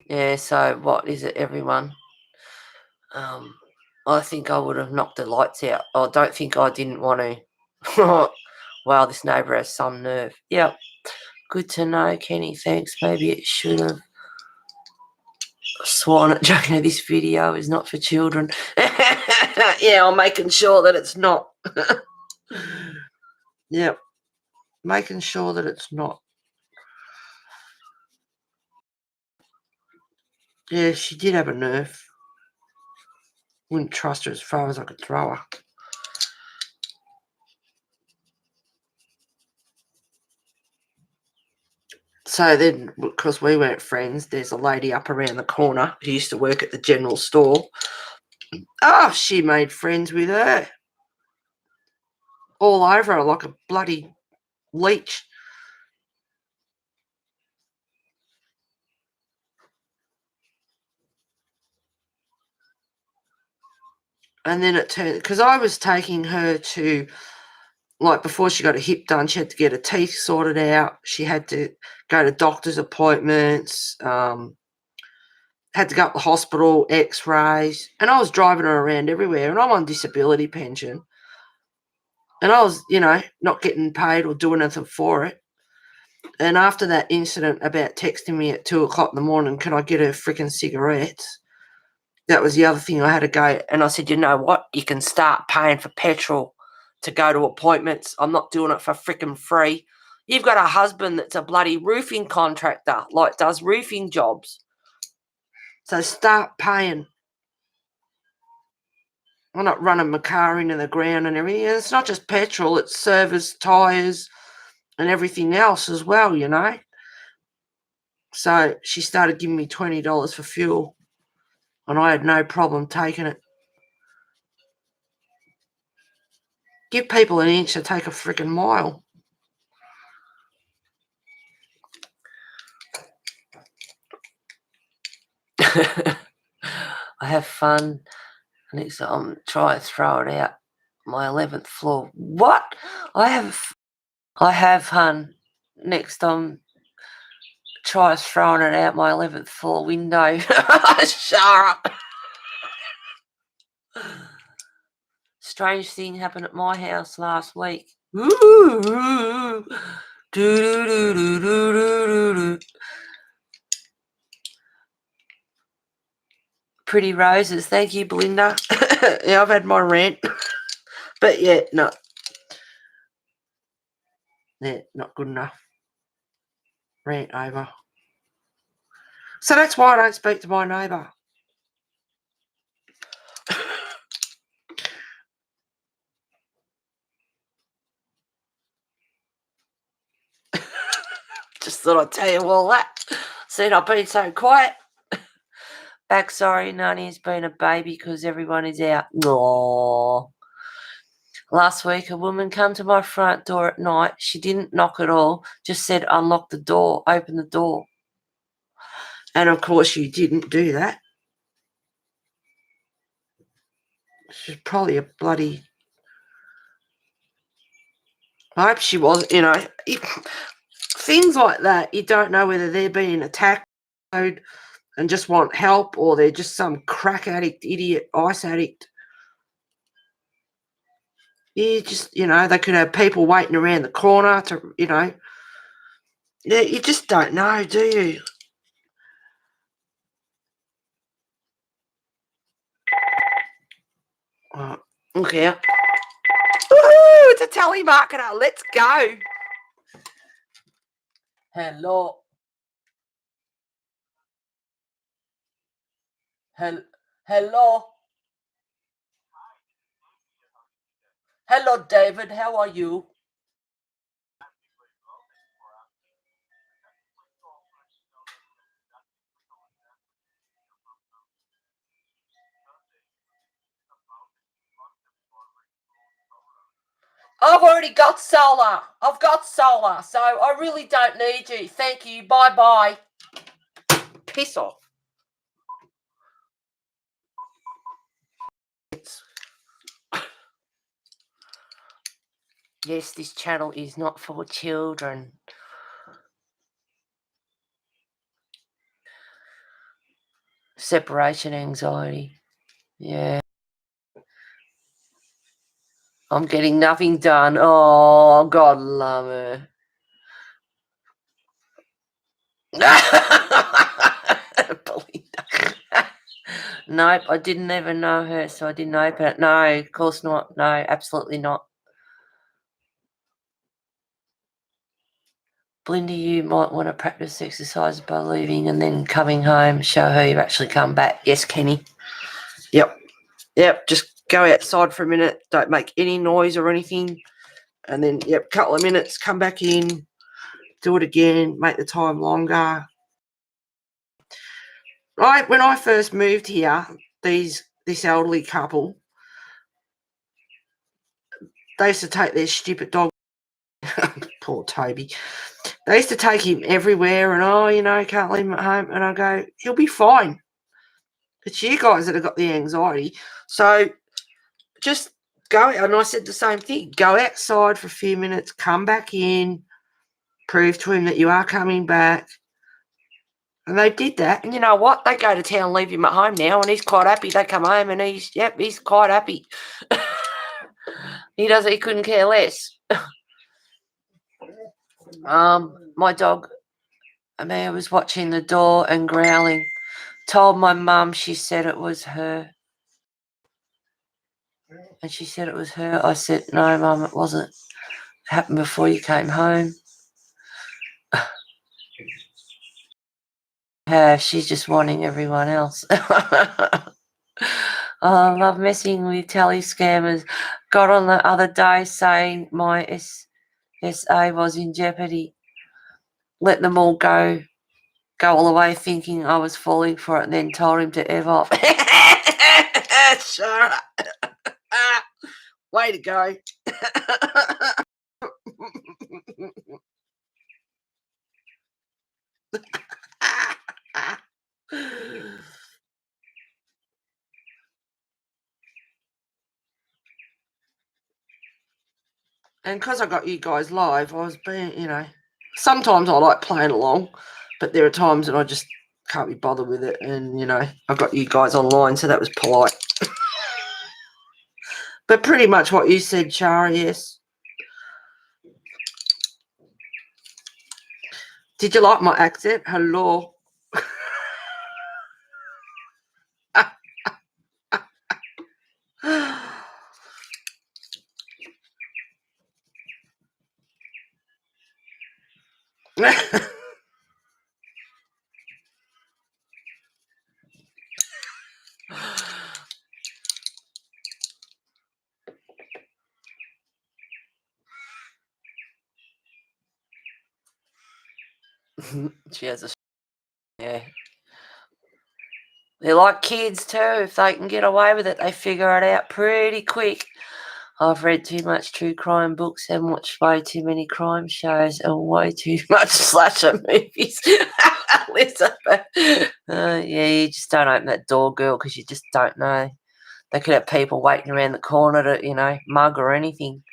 Yeah, so what is it, everyone? I think I would have knocked the lights out. I don't think I didn't want to. Wow, this neighbour has some nerve. Yep. Good to know, Kenny. Thanks. Maybe it should have. Swan at joking. This video is not for children. Yeah, I'm making sure that it's not. Yep, making sure that it's not. Yeah, she did have a nerve. Wouldn't trust her as far as I could throw her. So then, because we weren't friends, there's a lady up around the corner who used to work at the general store. Oh, she made friends with her. All over her like a bloody leech. And then it turned, because I was taking her to, like, before she got a hip done, she had to get her teeth sorted out. She had to go to doctor's appointments, had to go up to the hospital, x-rays. And I was driving her around everywhere. And I'm on disability pension. And I was, not getting paid or doing anything for it. And after that incident about texting me at 2 o'clock in the morning, can I get her freaking cigarettes? That was the other thing I had to go. And I said, you know what? You can start paying for petrol to go to appointments. I'm not doing it for freaking free. You've got a husband that's a bloody roofing contractor, like does roofing jobs. So start paying. I'm not running my car into the ground and everything. And it's not just petrol, it's service, tyres, and everything else as well, So she started giving me $20 for fuel, and I had no problem taking it. Give people an inch to take a freaking mile. I have fun. Next time, try and throw it out my 11th floor. What? I have, hun. Next time, try throwing it out my 11th floor window. Shut up. Strange thing happened at my house last week. Ooh. Pretty roses. Thank you, Belinda. Yeah, I've had my rant. But yeah, no. Yeah, not good enough. Rant over. So that's why I don't speak to my neighbour. Just thought I'd tell you all that. Said I've been so quiet. Back sorry, Nanny's been a baby because everyone is out. Aww. Last week, a woman came to my front door at night. She didn't knock at all, just said, unlock the door, open the door. And, of course, you didn't do that. She's probably a bloody... I hope she was, things like that, you don't know whether they're being attacked and just want help, or they're just some crack addict, idiot, ice addict. You just, they could have people waiting around the corner to, you just don't know, do you? Oh, look out. Woohoo! It's a telemarketer. Let's go. Hello. Hello. Hello, David. How are you? I've already got solar. I've got solar, so I really don't need you. Thank you. Bye-bye. Piss off. Yes, this channel is not for children. Separation anxiety. Yeah. I'm getting nothing done. Oh, God love her. Belinda. Nope, I didn't even know her, so I didn't open it. No, of course not. No, absolutely not. Blindy, you might want to practice exercise by leaving and then coming home, show her you've actually come back. Yes, Kenny. Yep. Just go outside for a minute. Don't make any noise or anything. And then, couple of minutes, come back in, do it again, make the time longer. Right, when I first moved here, this elderly couple, they used to take their stupid dog, poor Toby, they used to take him everywhere and, can't leave him at home. And I go, he'll be fine. It's you guys that have got the anxiety. So just go, and I said the same thing, go outside for a few minutes, come back in, prove to him that you are coming back. And they did that. And you know what? They go to town, leave him at home now, and he's quite happy. They come home and he's quite happy. He couldn't care less. My dog, Amanda, was watching the door and growling. Told my mum, she said it was her. And she said it was her. I said, no, Mum, it wasn't. It happened before you came home. She's just wanting everyone else. I love messing with tally scammers. Got on the other day saying my SA was in jeopardy. Let them all go all the way thinking I was falling for it, and then told him to F off. Sure. Way to go. And because I got you guys live, I was being, sometimes I like playing along, but there are times that I just can't be bothered with it. And, I got you guys online, so that was polite. But pretty much what you said, Chara, yes. Did you like my accent? Hello. She has a... Yeah. They're like kids too. If they can get away with it, they figure it out pretty quick. I've read too much true crime books and watched way too many crime shows and way too much slasher movies. Elizabeth. You just don't open that door, girl, because you just don't know. They could have people waiting around the corner to, mug or anything.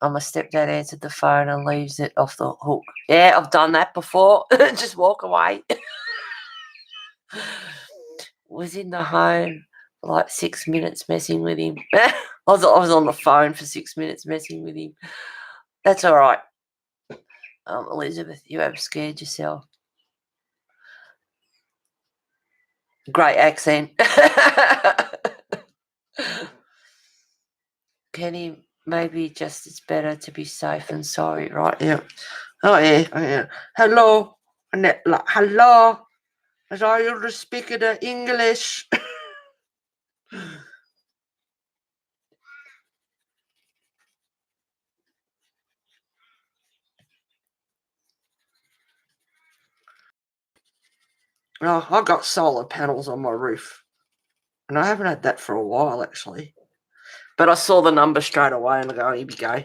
My stepdad answered the phone and leaves it off the hook. Yeah, I've done that before. Just walk away. Was in the home for like 6 minutes messing with him. I was on the phone for 6 minutes messing with him. That's all right. Elizabeth, you have scared yourself. Great accent. Kenny, maybe just it's better to be safe than sorry, right? Yeah. Oh, yeah. Hello. Hello. Are you speaking English? Oh, I got solar panels on my roof. And I haven't had that for a while, actually. But I saw the number straight away and I go, here we go.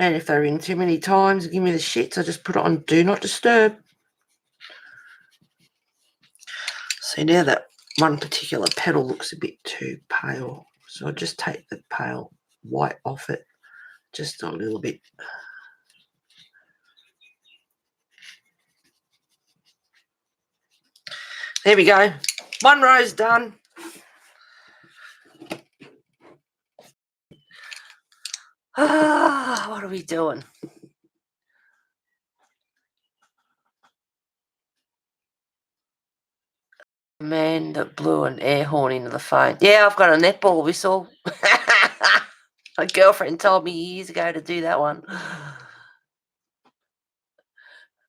And if they ring too many times and give me the shits, I just put it on Do Not Disturb. See, now that one particular petal looks a bit too pale. So I'll just take the pale white off it just a little bit. There we go. One row's done. we doing? Man that blew an air horn into the phone. Yeah, I've got a netball whistle. My girlfriend told me years ago to do that one.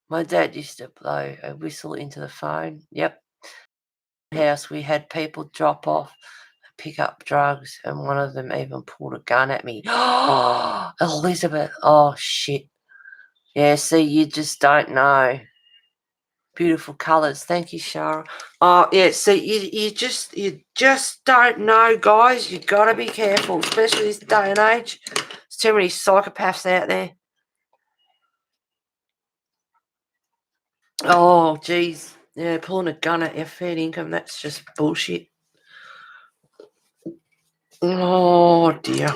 My dad used to blow a whistle into the phone. Yep. House, we had people drop off, pick up drugs, and one of them even pulled a gun at me. Oh, Elizabeth. Oh, shit. Yeah, see, you just don't know. Beautiful colours. Thank you, Shara. Oh, yeah, see, you just don't know, guys. You got to be careful, especially this day and age. There's too many psychopaths out there. Oh, geez. Yeah, pulling a gun at your fair income, that's just bullshit. Oh, dear.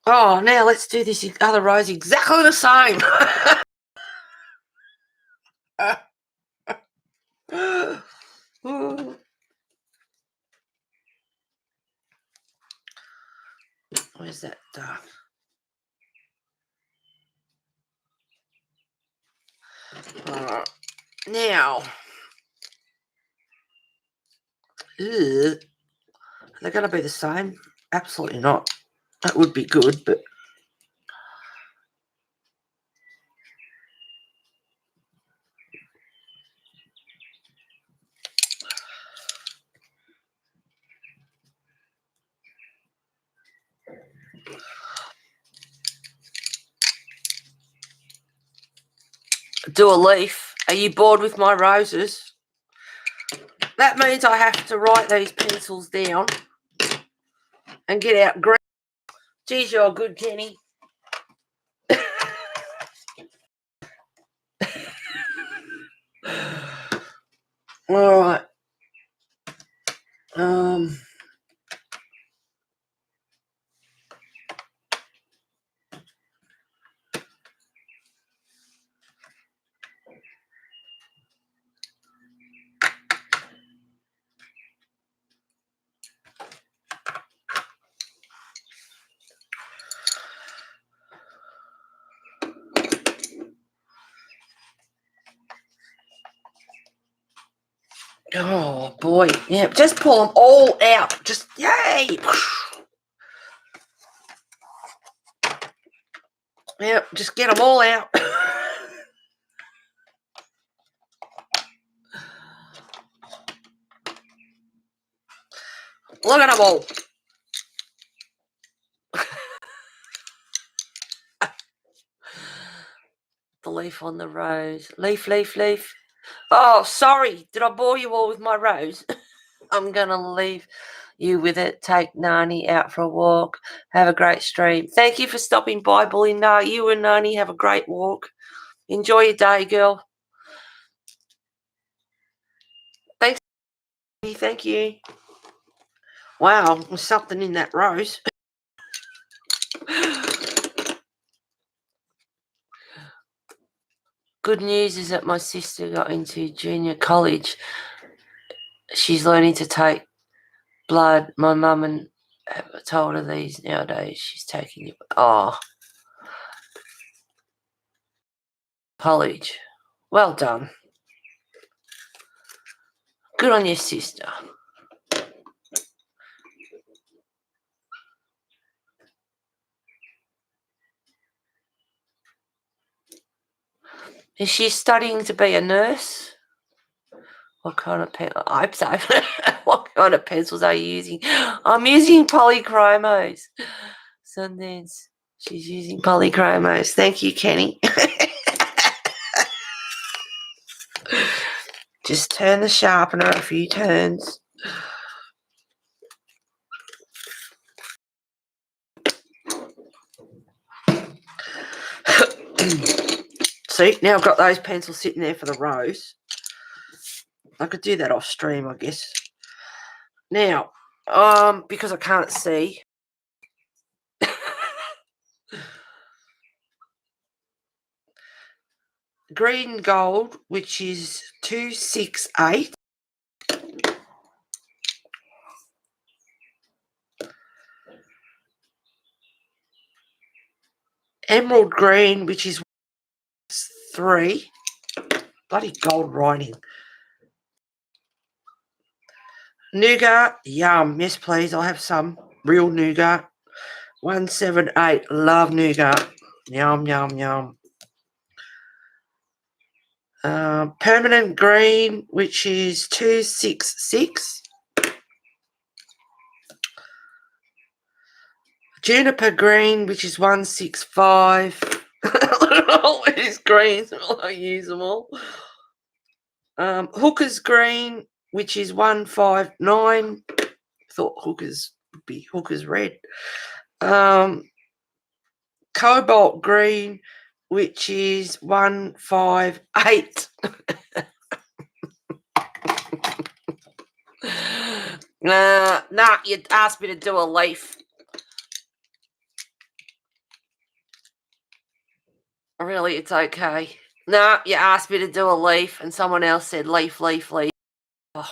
Oh, now let's do this other rose exactly the same. Where's that dark? Alright. Now, are they going to be the same? Absolutely not. That would be good, but do a leaf. Are you bored with my roses? That means I have to write these pencils down and get out green. Geez, you're good, Kenny. All right. Oh, boy. Yeah, just pull them all out. Just, yay. Yep, just get them all out. Look at them all. The leaf on the rose. Leaf, leaf, leaf. Oh, sorry. Did I bore you all with my rose? I'm going to leave you with it. Take Nani out for a walk. Have a great stream. Thank you for stopping by, Belinda. You and Nani have a great walk. Enjoy your day, girl. Thanks. Thank you. Wow, there's something in that rose. Good news is that my sister got into junior college. She's learning to take blood. My mum and told her these nowadays. She's taking it. Oh, college. Well done. Good on your sister. Is she studying to be a nurse? What kind of pen? I hope so. What kind of pencils are you using? I'm using polychromos. Sundance. She's using polychromos. Thank you, Kenny. Just turn the sharpener a few turns. See, now I've got those pencils sitting there for the rose. I could do that off stream, I guess. Now, because I can't see. Green gold, which is 268. Emerald green, which is 3. Bloody gold writing. Nougat, yum. Yes, please. I'll have some. Real nougat. 178. Love nougat. Yum, yum, yum. Permanent green, which is 266. Juniper green, which is 165. All these greens, I use them all. Hookers green, which is 159. Thought hookers would be hookers red. Cobalt green, which is 158. Nah, you asked me to do a leaf. Really, it's okay. Nah, you asked me to do a leaf, and someone else said leaf, leaf, leaf. Oh,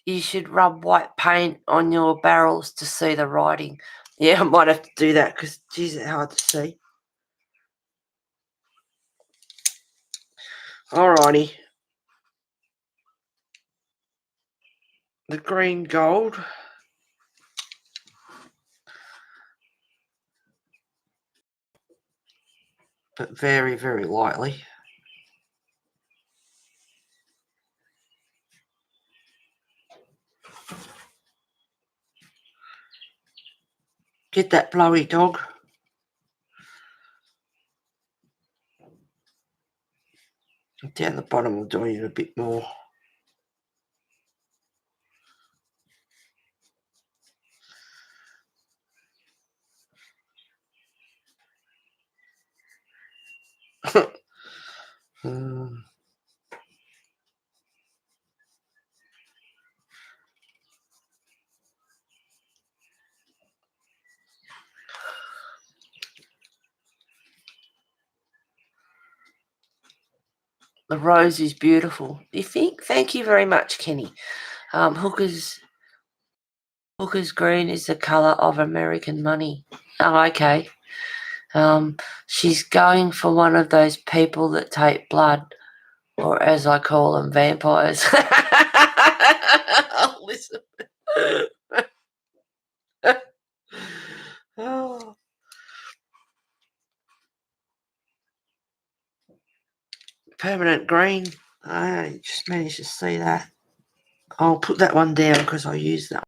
you should rub white paint on your barrels to see the writing. Yeah, I might have to do that because, geez, it's hard to see. Alrighty. The green gold. But very, very lightly. Get that blowy dog. Down the bottom, we'll do it a bit more. The rose is beautiful. Do you think? Thank you very much, Kenny. Hooker's green is the colour of American money. Oh, okay. She's going for one of those people that take blood, or as I call them, vampires. Listen. Oh. Permanent green. I just managed to see that. I'll put that one down because I use that.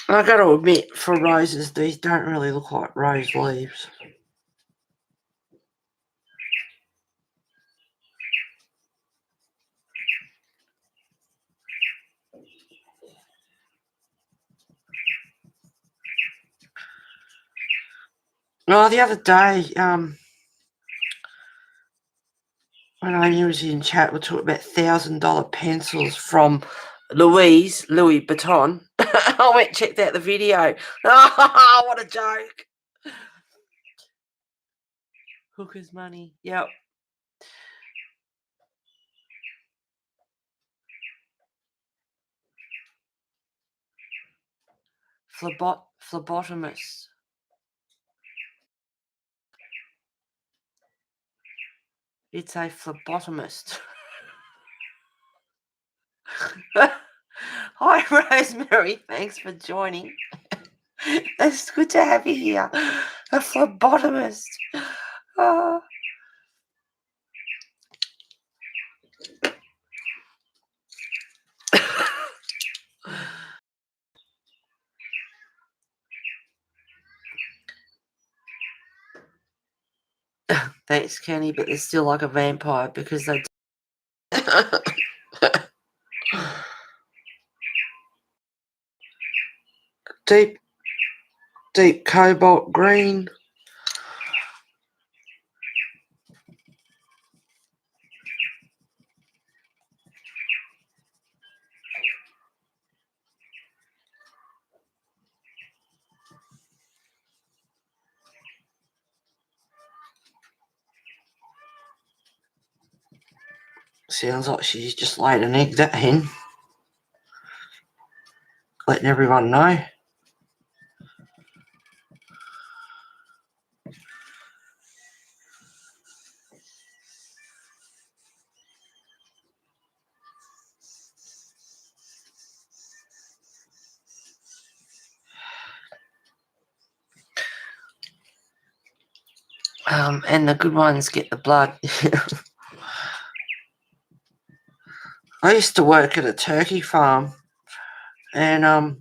I got to admit, for roses, these don't really look like rose leaves. Oh, the other day, when Amy was in chat, we talked about $1,000 pencils from Louis Vuitton. I went and checked out the video. Oh, what a joke. Hooker's money. Yep. Phlebotomist. It's a phlebotomist. Hi, Rosemary. Thanks for joining. It's good to have you here. A phlebotomist. Oh. Thanks, Kenny, but they're still like a vampire because they... deep cobalt green. Sounds like she's just laid an egg, that hen. Letting everyone know. And the good ones get the blood. I used to work at a turkey farm, and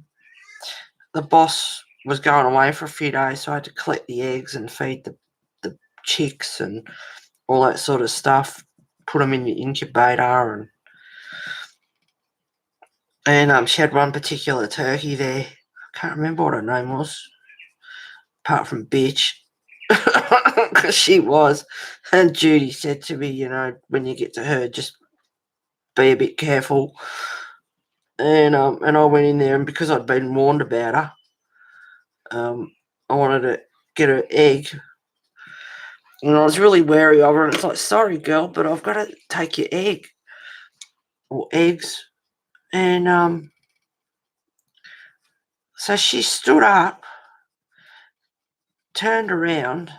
the boss was going away for a few days, so I had to collect the eggs and feed the chicks and all that sort of stuff. Put them in the incubator, and she had one particular turkey there. I can't remember what her name was, apart from bitch, because she was. And Judy said to me, when you get to her, just be a bit careful. And I went in there, and because I'd been warned about her, I wanted to get her egg. And I was really wary of her, and it's like, sorry, girl, but I've got to take your egg or eggs. And so she stood up, turned around,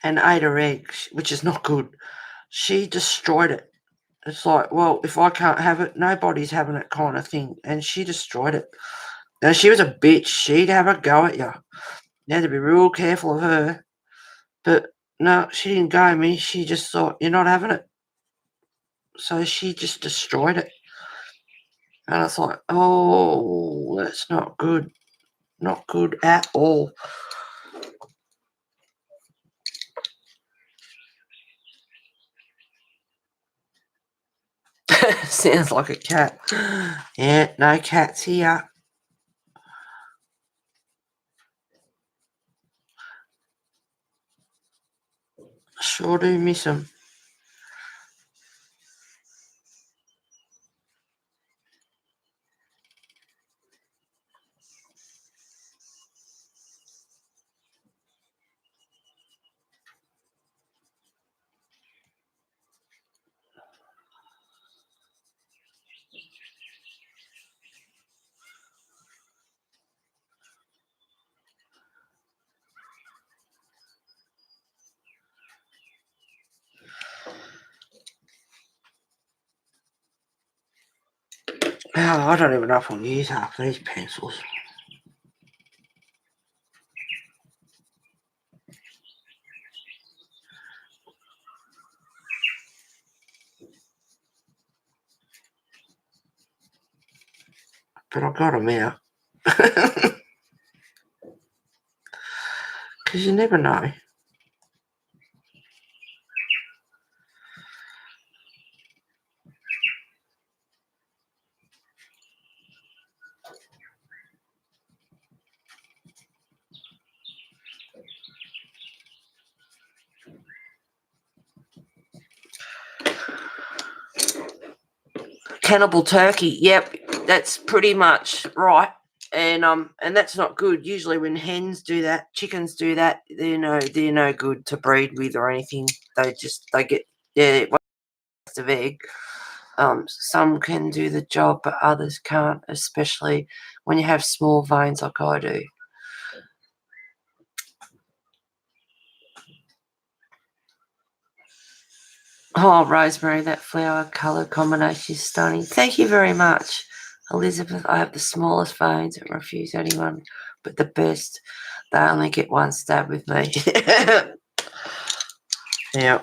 and ate her egg, which is not good. She destroyed it. It's like, well, if I can't have it, nobody's having it, kind of thing. And she destroyed it. Now, she was a bitch. She'd have a go at you. You had to be real careful of her. But no, she didn't go at me. She just thought, you're not having it. So she just destroyed it. And I was like, oh, that's not good. Not good at all. Sounds like a cat. Yeah, no cats here. Sure do miss them. Oh, I don't even know if I'll use half these pencils. But I got them out. Because you never know. Cannibal turkey. Yep, that's pretty much right. And that's not good. Usually when hens do that, chickens do that, they're no good to breed with or anything. They get waste of egg. Some can do the job, but others can't, especially when you have small veins like I do. Oh, Rosemary, that flower colour combination is stunning. Thank you very much, Elizabeth. I have the smallest veins and refuse anyone but the best. They only get one stab with me. Yeah.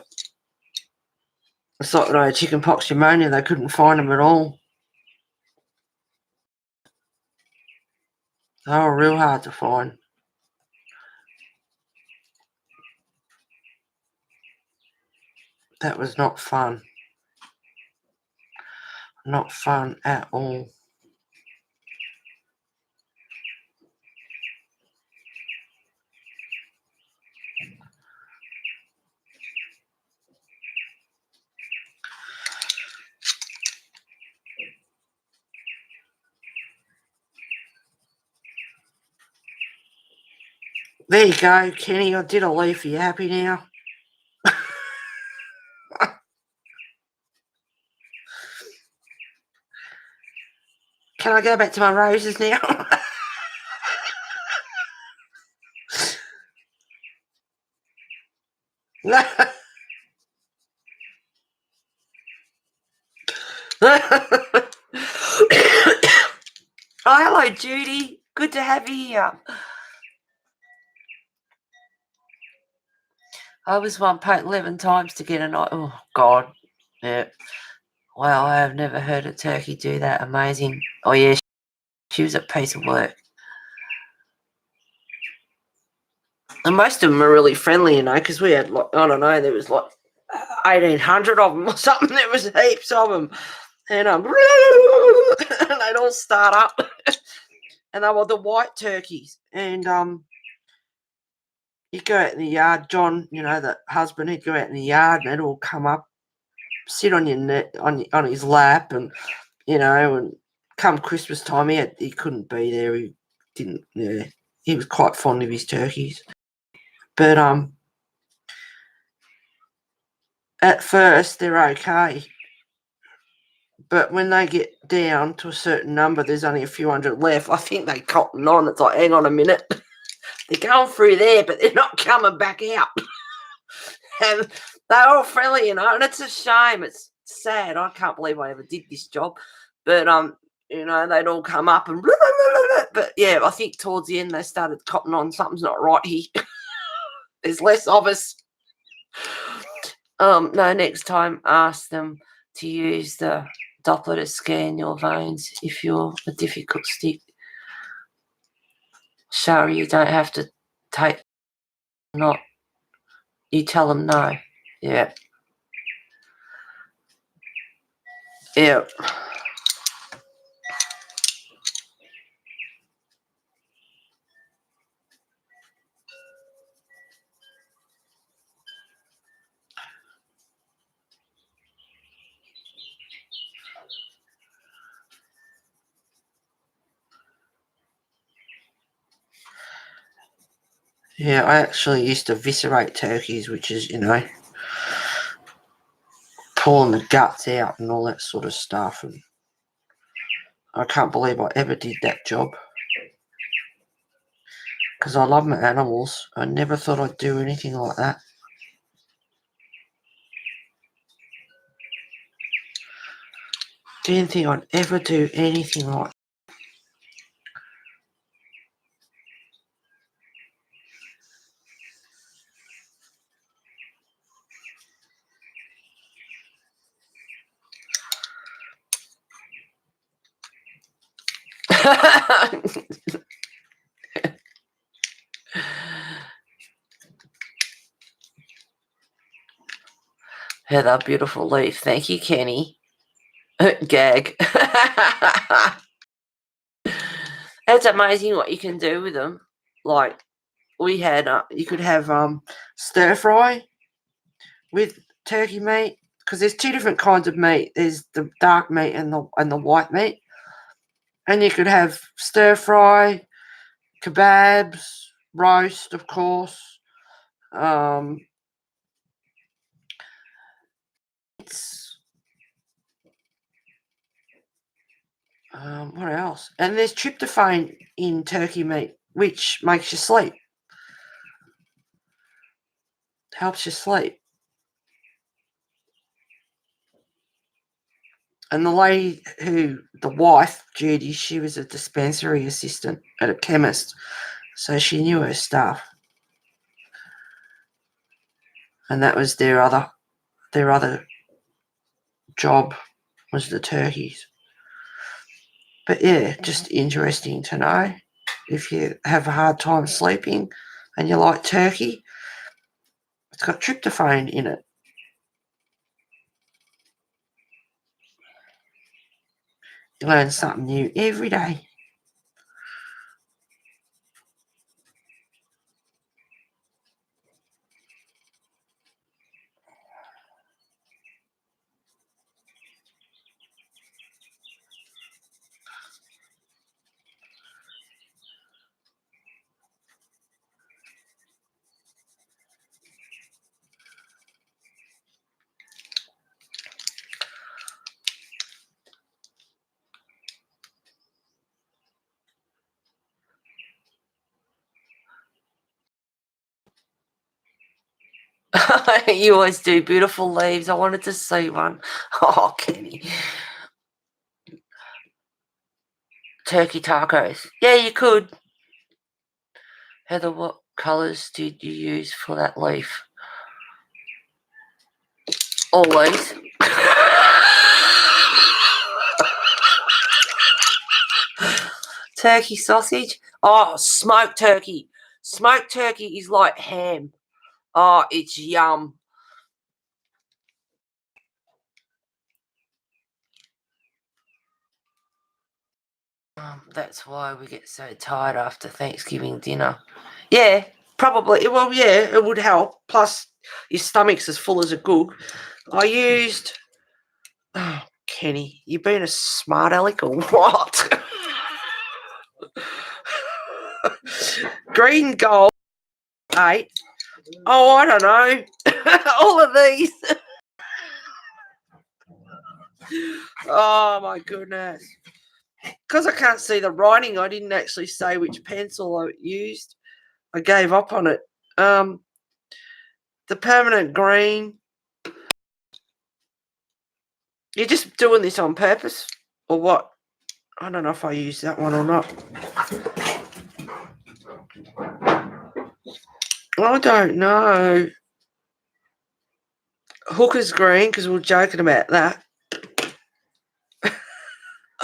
It's like no chicken pox pneumonia. They couldn't find them at all. They were real hard to find. That was not fun. Not fun at all. There you go, Kenny. I did a leaf. Are you happy now? Can I go back to my roses now? Oh, hello, Judy. Good to have you here. I was one paid 11 times to get a night. Oh, God. Yeah. Wow, I have never heard a turkey do that. Amazing. Oh, yeah, she was a piece of work. And most of them are really friendly, because we had, like, I don't know, there was like 1,800 of them or something. There was heaps of them. And and they'd all start up. And they were the white turkeys. And he'd go out in the yard. John, the husband, he'd go out in the yard and they'd all come up, sit on your neck, on his lap, and and come Christmas time, he couldn't be there. He didn't. Yeah, he was quite fond of his turkeys. But at first they're okay. But when they get down to a certain number, there's only a few hundred left. I think they cotton on. It's like, hang on a minute. They're going through there, but they're not coming back out. And they're all friendly, and it's a shame. It's sad. I can't believe I ever did this job. But they'd all come up and but yeah, I think towards the end they started cotton on. Something's not right here. There's less of us. No, next time ask them to use the Doppler to scan your veins if you're a difficult stick. Sorry, you don't have to take not. You tell them no. Yeah. Yeah. Yeah, I actually used to eviscerate turkeys, which is, pulling the guts out and all that sort of stuff. And I can't believe I ever did that job. Because I love my animals. I never thought I'd do anything like that. Didn't think I'd ever do anything like Heather, beautiful leaf. Thank you, Kenny. Gag. It's amazing what you can do with them. Like, we had, you could have stir fry with turkey meat, because there's two different kinds of meat. There's the dark meat and the white meat. And you could have stir fry, kebabs, roast, of course. What else? And there's tryptophan in turkey meat, which makes you sleep. Helps you sleep. And the wife, Judy, she was a dispensary assistant at a chemist, so she knew her stuff. And that was their other job, was the turkeys. But yeah, just interesting to know. If you have a hard time sleeping and you like turkey, it's got tryptophan in it. You learn something new every day. You always do beautiful leaves. I wanted to see one. Oh, Kenny. Turkey tacos. Yeah, you could. Heather, what colours did you use for that leaf? Always. Turkey sausage. Oh, smoked turkey. Smoked turkey is like ham. Oh, it's yum. That's why we get so tired after Thanksgiving dinner. Yeah, probably. Well, yeah, it would help. Plus, your stomach's as full as a gook. I used... Oh, Kenny, you been a smart aleck or what? Green gold. 8. Oh, I don't know. All of these. Oh, my goodness. Because I can't see the writing, I didn't actually say which pencil I used. I gave up on it. The permanent green. You're just doing this on purpose or what? I don't know if I use that one or not. I don't know. Hooker's green, because we were joking about that.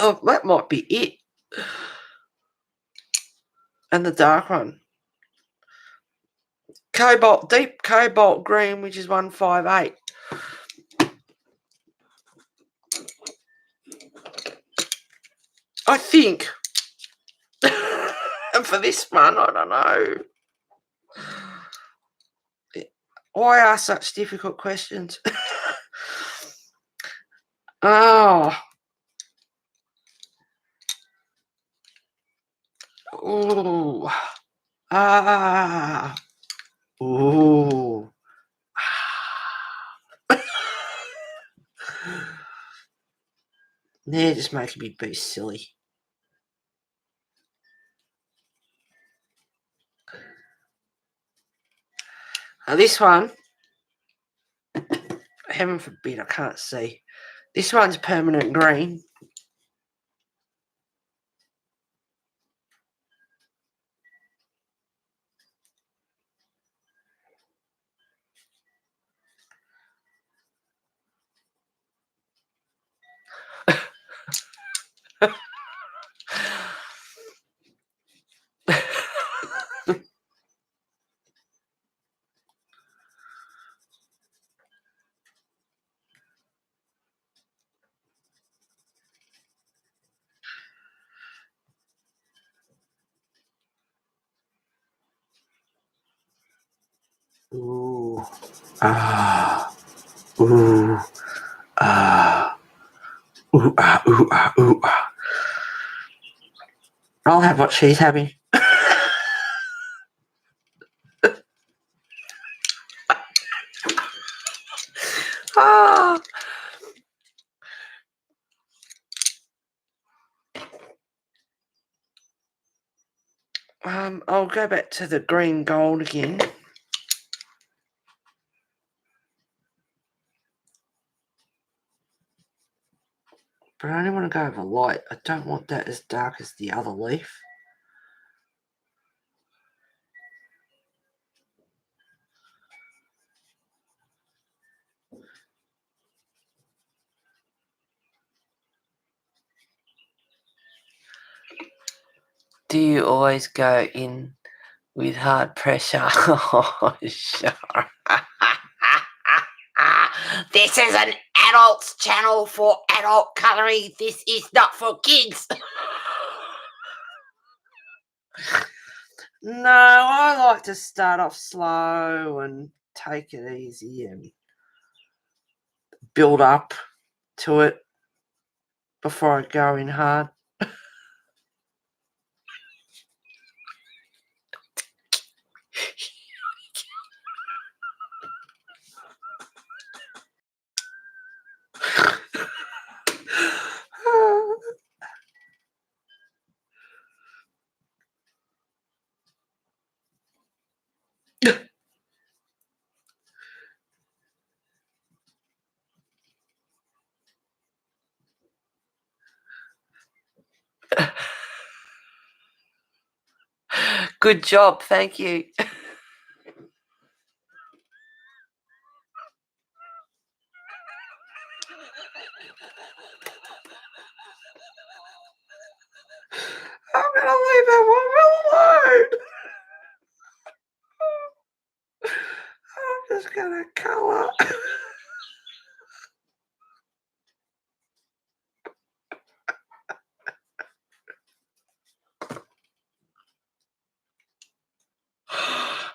Oh, that might be it. And the dark one. Cobalt, deep cobalt green, which is 158. I think. And for this one, I don't know. Why ask such difficult questions? Oh. Ooh. Ah. Ooh. They're just making me be silly. Now this one, heaven forbid, I can't see. This one's permanent green. Ooh. Ah. Ooh. Ah. Ooh, ah, ooh, ah, ooh, ah. I'll have what she's having. Ah. I'll go back to the green gold again. But I only want to go over light. I don't want that as dark as the other leaf. Do you always go in with hard pressure? Oh, sure. This is an adult's channel for adult cutlery. This is not for kids. No, I like to start off slow and take it easy and build up to it before I go in hard. Good job. Thank you. I'm going to leave that one alone. I'm just going to colour.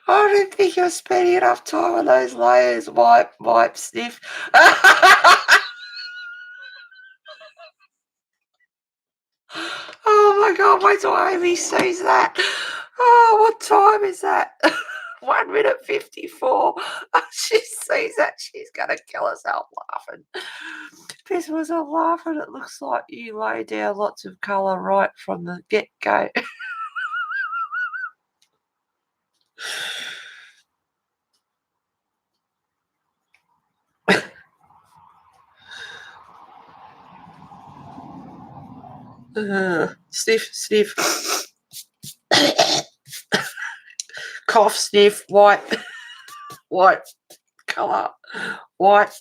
I didn't think you were spending enough time on those layers. Wipe, sniff. Oh my God, wait till Amy sees that. Oh, what time is that? 1 minute 54. She sees that, she's going to kill herself laughing. This was a laughing. It looks like you lay down lots of colour right from the get-go. Sniff, sniff. Cough, sniff, white, colour, white,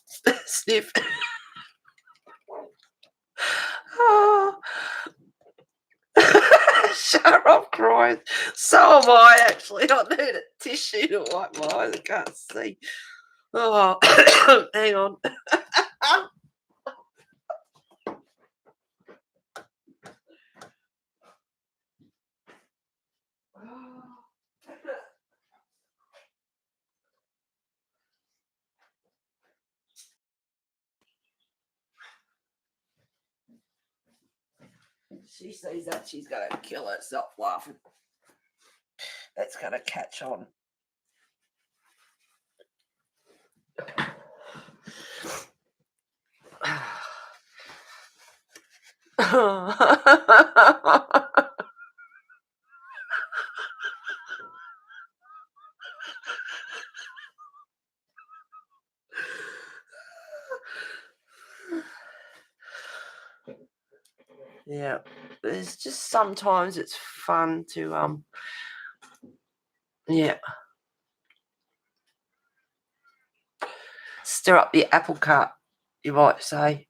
sniff. Oh. Shut up crying. So am I, actually. I need a tissue to wipe my eyes. I can't see. Oh, hang on. She sees that, she's going to kill herself laughing. That's going to catch on. Yeah, it's just sometimes it's fun to yeah, stir up the apple cart, you might say.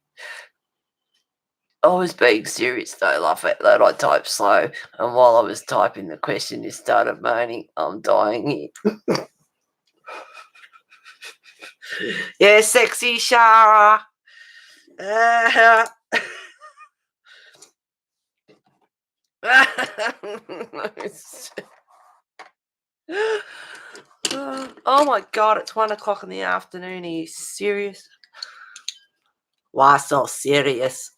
I was being serious though, love it that I typed slow, and while I was typing the question, you started moaning. I'm dying here. Yeah, sexy Shara. Oh my God, it's 1 o'clock in the afternoon. Are you serious? Why so serious?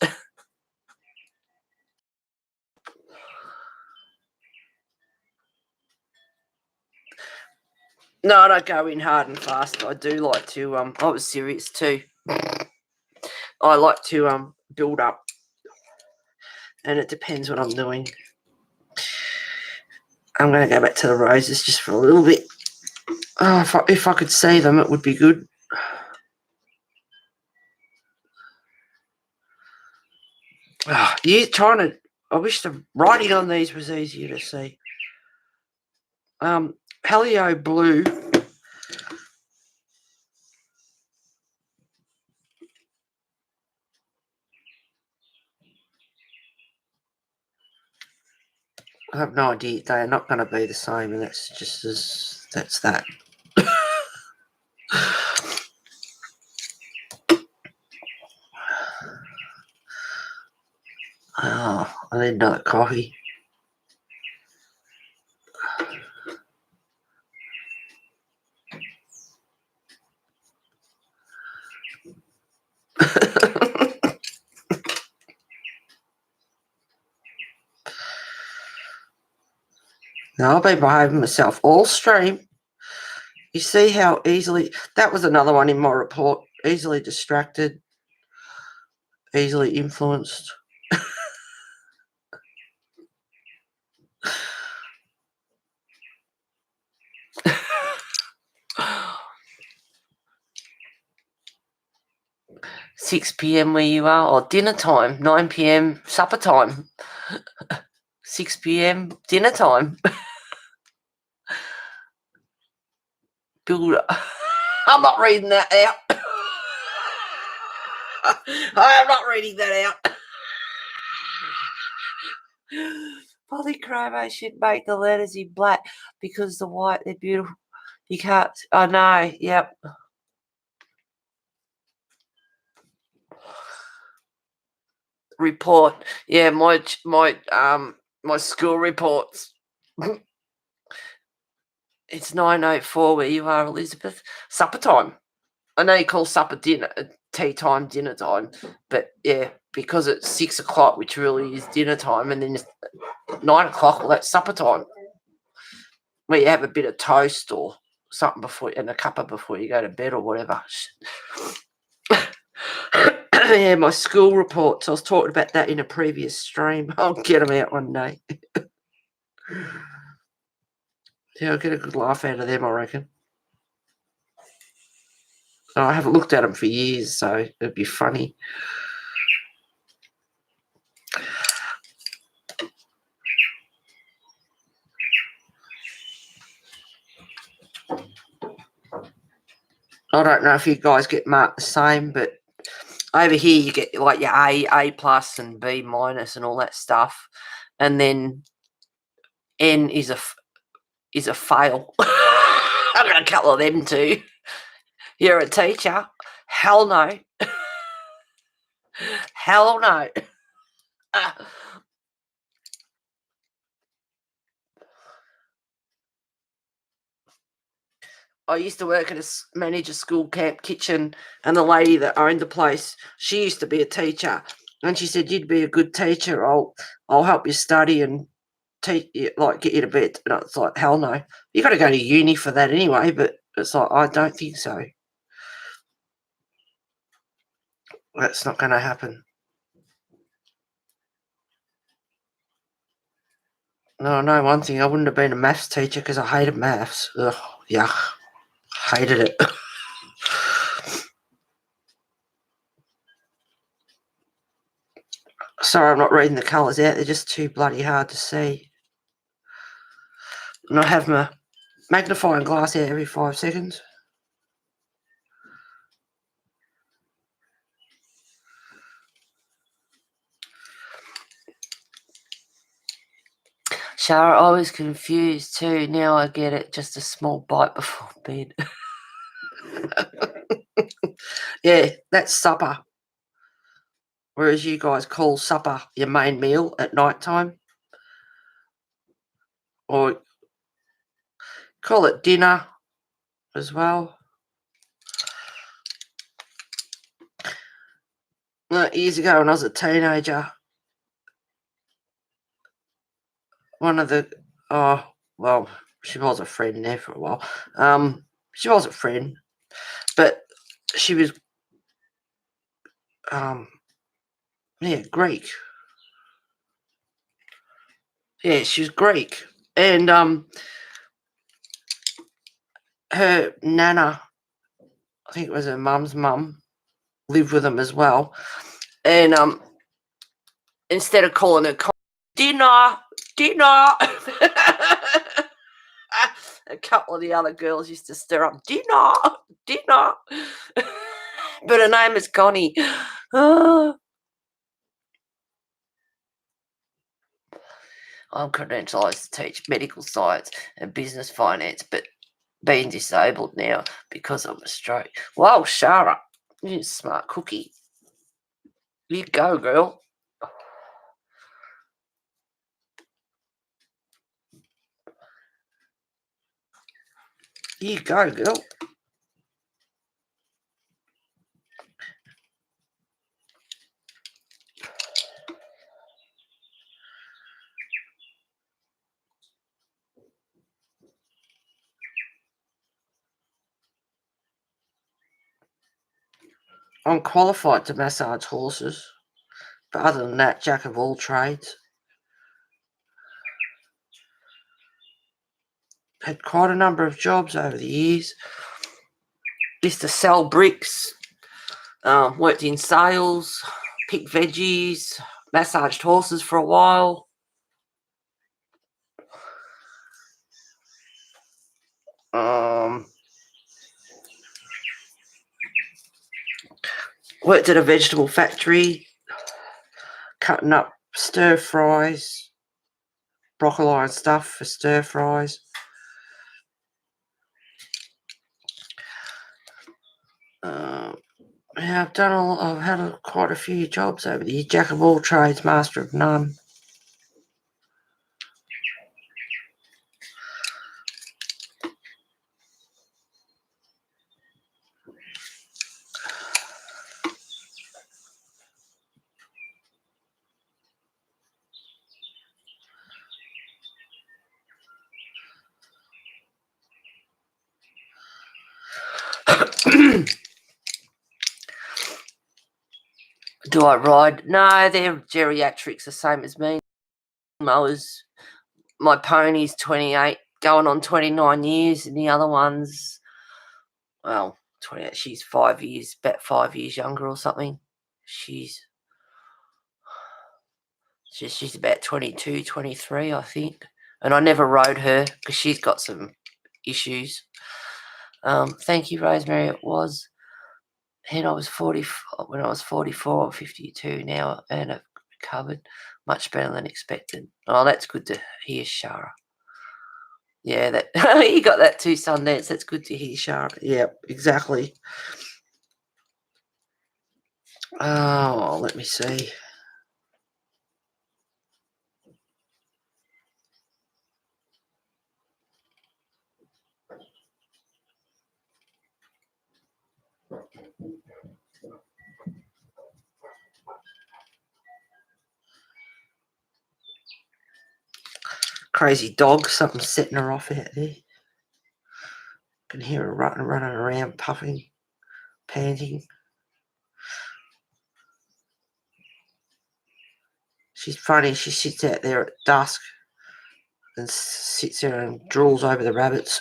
No, I don't go in hard and fast. I do like to I was serious too. I like to build up, and it depends what I'm doing. I'm going to go back to the roses just for a little bit. Oh, if I could see them, it would be good. Oh, I wish the writing on these was easier to see. Paleo blue. I have no idea. They are not going to be the same, and that's that. Oh, I need another coffee. Now, I've been behaving myself all stream. You see how easily... That was another one in my report. Easily distracted. Easily influenced. $6 p.m. where you are, or dinner time. 9 p.m. supper time. 6 p.m. dinner time. builder. I'm not reading that out. I am not reading that out. Polychromos should make the letters in black because the white, they're beautiful. You can't, I know, yep. Report. Yeah, my school reports. It's 9:04 where you are, Elizabeth. Supper time. I know you call supper dinner, tea time, dinner time, but yeah, because it's 6:00, which really is dinner time, and then it's 9:00, well, that's supper time. Where you have a bit of toast or something before, and a cuppa before you go to bed or whatever. Yeah, my school reports. I was talking about that in a previous stream. I'll get them out one day. Yeah, I'll get a good laugh out of them, I reckon. I haven't looked at them for years, so it'd be funny. I don't know if you guys get marked the same, but over here you get like your A plus and B minus and all that stuff, and then N is a fail. I've got a couple of them too. You're a teacher? Hell no. Hell no. I used to work at manage a school camp kitchen, and the lady that owned the place, she used to be a teacher, and she said, "You'd be a good teacher. I'll help you study and teach you, like get you to bed." And it's like, hell no. You got to go to uni for that anyway. But it's like, I don't think so. That's not going to happen. No, I know one thing. I wouldn't have been a maths teacher because I hated maths. Ugh, yuck. Hated it. Sorry, I'm not reading the colours out. They're just too bloody hard to see. And I have my magnifying glass out every 5 seconds. Shara, I was confused too. Now I get it. Just a small bite before bed. Yeah, that's supper. Whereas you guys call supper your main meal at night time. Or call it dinner as well. Years ago when I was a teenager, one of the, she was a friend there for a while. She was a friend, but she was, Greek. Yeah, she was Greek. And her nana, I think it was her mum's mum, lived with them as well. And instead of calling her dinner, a couple of the other girls used to stir up dinner. But her name is Connie. I'm credentialised to teach medical science and business finance, but being disabled now because of a stroke. Wow, Shara, you're a smart cookie. You go, girl. You go, girl. I'm qualified to massage horses, but other than that, jack of all trades. Had quite a number of jobs over the years. Used to sell bricks, worked in sales, picked veggies, massaged horses for a while. Worked at a vegetable factory, cutting up stir fries, broccoli and stuff for stir fries. Yeah, I've had quite a few jobs over the years. Jack of all trades, master of none. Do I ride? No, they're geriatrics, the same as me. My pony's 28, going on 29 years, and the other one's, well, 28. She's about 5 years younger or something. She's about 22, 23, I think. And I never rode her because she's got some issues. Thank you, Rosemary. It was. And I was 40 when I was 44. I'm 52 now, and I've recovered much better than expected. Oh, that's good to hear, Shara. Yeah, that you got that too, Sundance. That's good to hear, Shara. Yeah, exactly. Oh, let me see. Crazy dog. Something's setting her off out there. Can hear her running around, puffing, panting. She's funny. She sits out there at dusk and sits there and drools over the rabbits.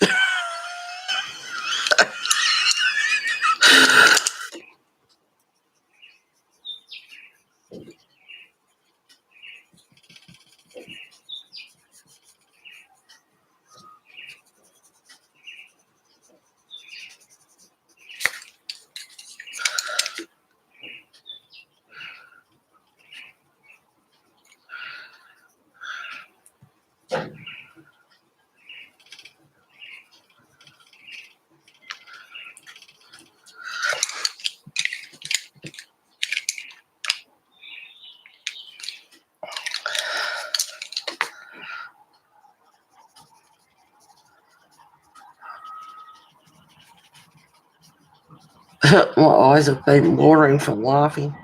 My eyes have been watering from laughing.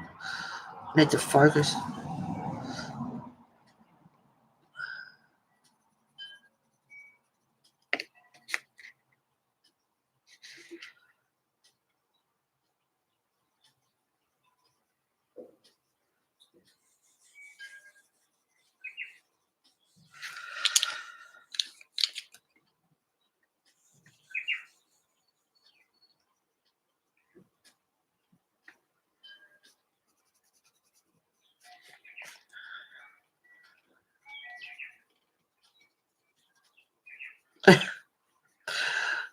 Need to focus.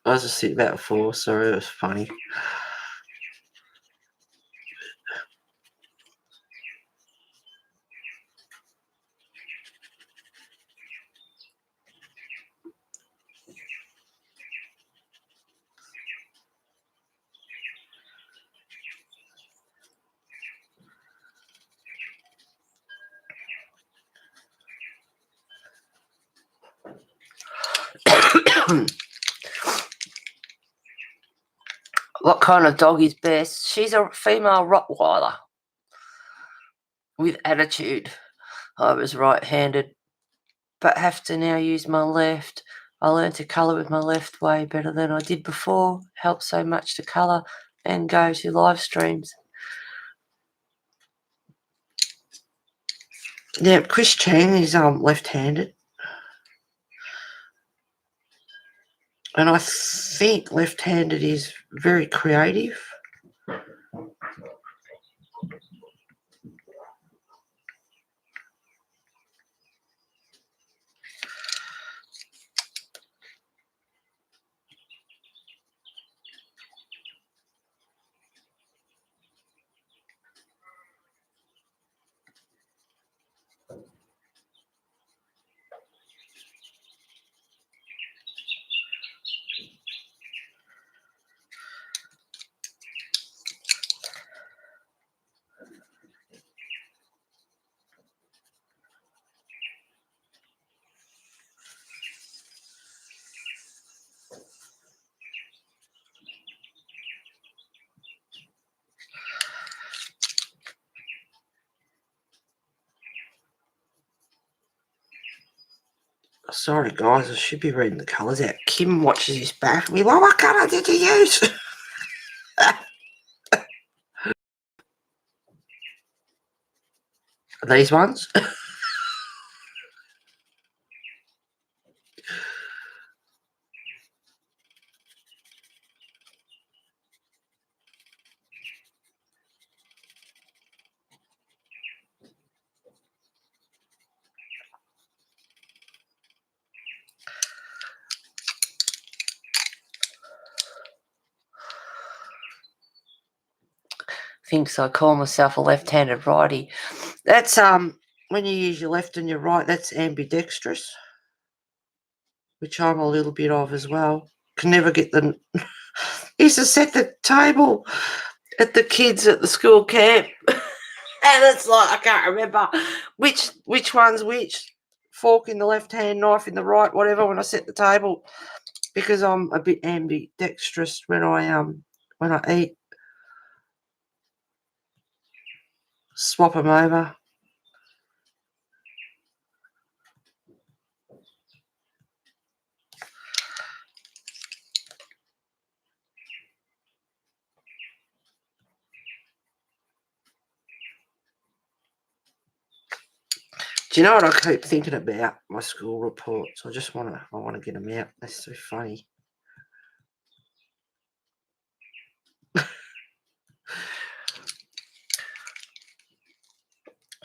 I was just sitting about 4. Sorry, it was funny. What kind of dog is best? She's a female Rottweiler with attitude. I was right-handed, but have to now use my left. I learned to colour with my left way better than I did before. Helps so much to colour and go to live streams. Yeah, Chris Chang is left-handed. And I think left-handed is very creative. Sorry, guys, I should be reading the colours out. Kim watches this back. Me, well, what colour did you use? These ones? Thinks I call myself a left-handed righty. That's when you use your left and your right, that's ambidextrous, which I'm a little bit of as well. Can never get the used to set the table at the kids at the school camp. And it's like I can't remember which one's which. Fork in the left hand, knife in the right, whatever, when I set the table. Because I'm a bit ambidextrous when I eat. Swap them over. Do you know what I keep thinking about? My school reports. I want to get them out. That's so funny.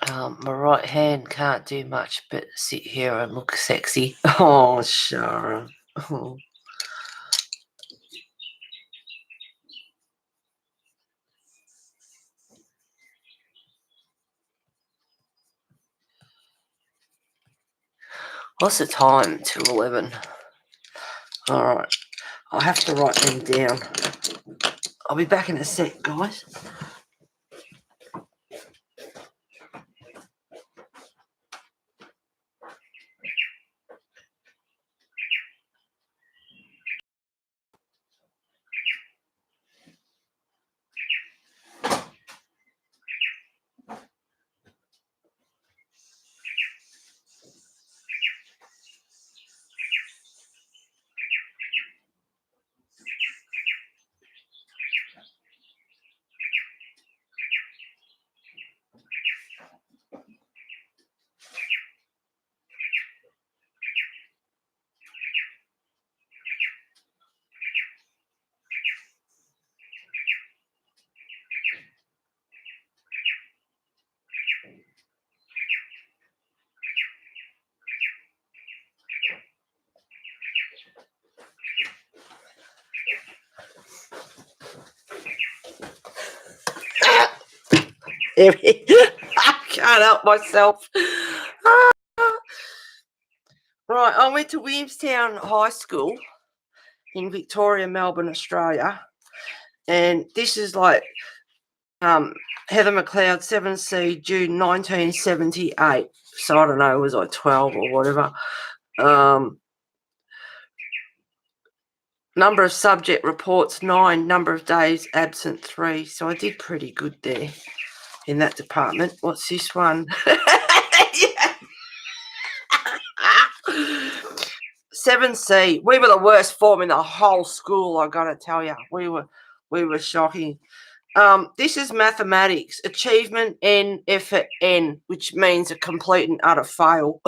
My right hand can't do much but sit here and look sexy. Oh, Shara. Oh. What's the time? 2:11. All right. I'll have to write them down. I'll be back in a sec, guys. I can't help myself. Right, I went to Williamstown High School in Victoria, Melbourne, Australia, and this is like Heather McLeod, 7C, June 1978. So I don't know, was I 12 or whatever. Number of subject reports, 9. Number of days absent, 3. So I did pretty good there in that department. What's this one? 7C. We were the worst form in the whole school, I gotta tell you. We were shocking. This is mathematics. Achievement N, effort N, which means a complete and utter fail.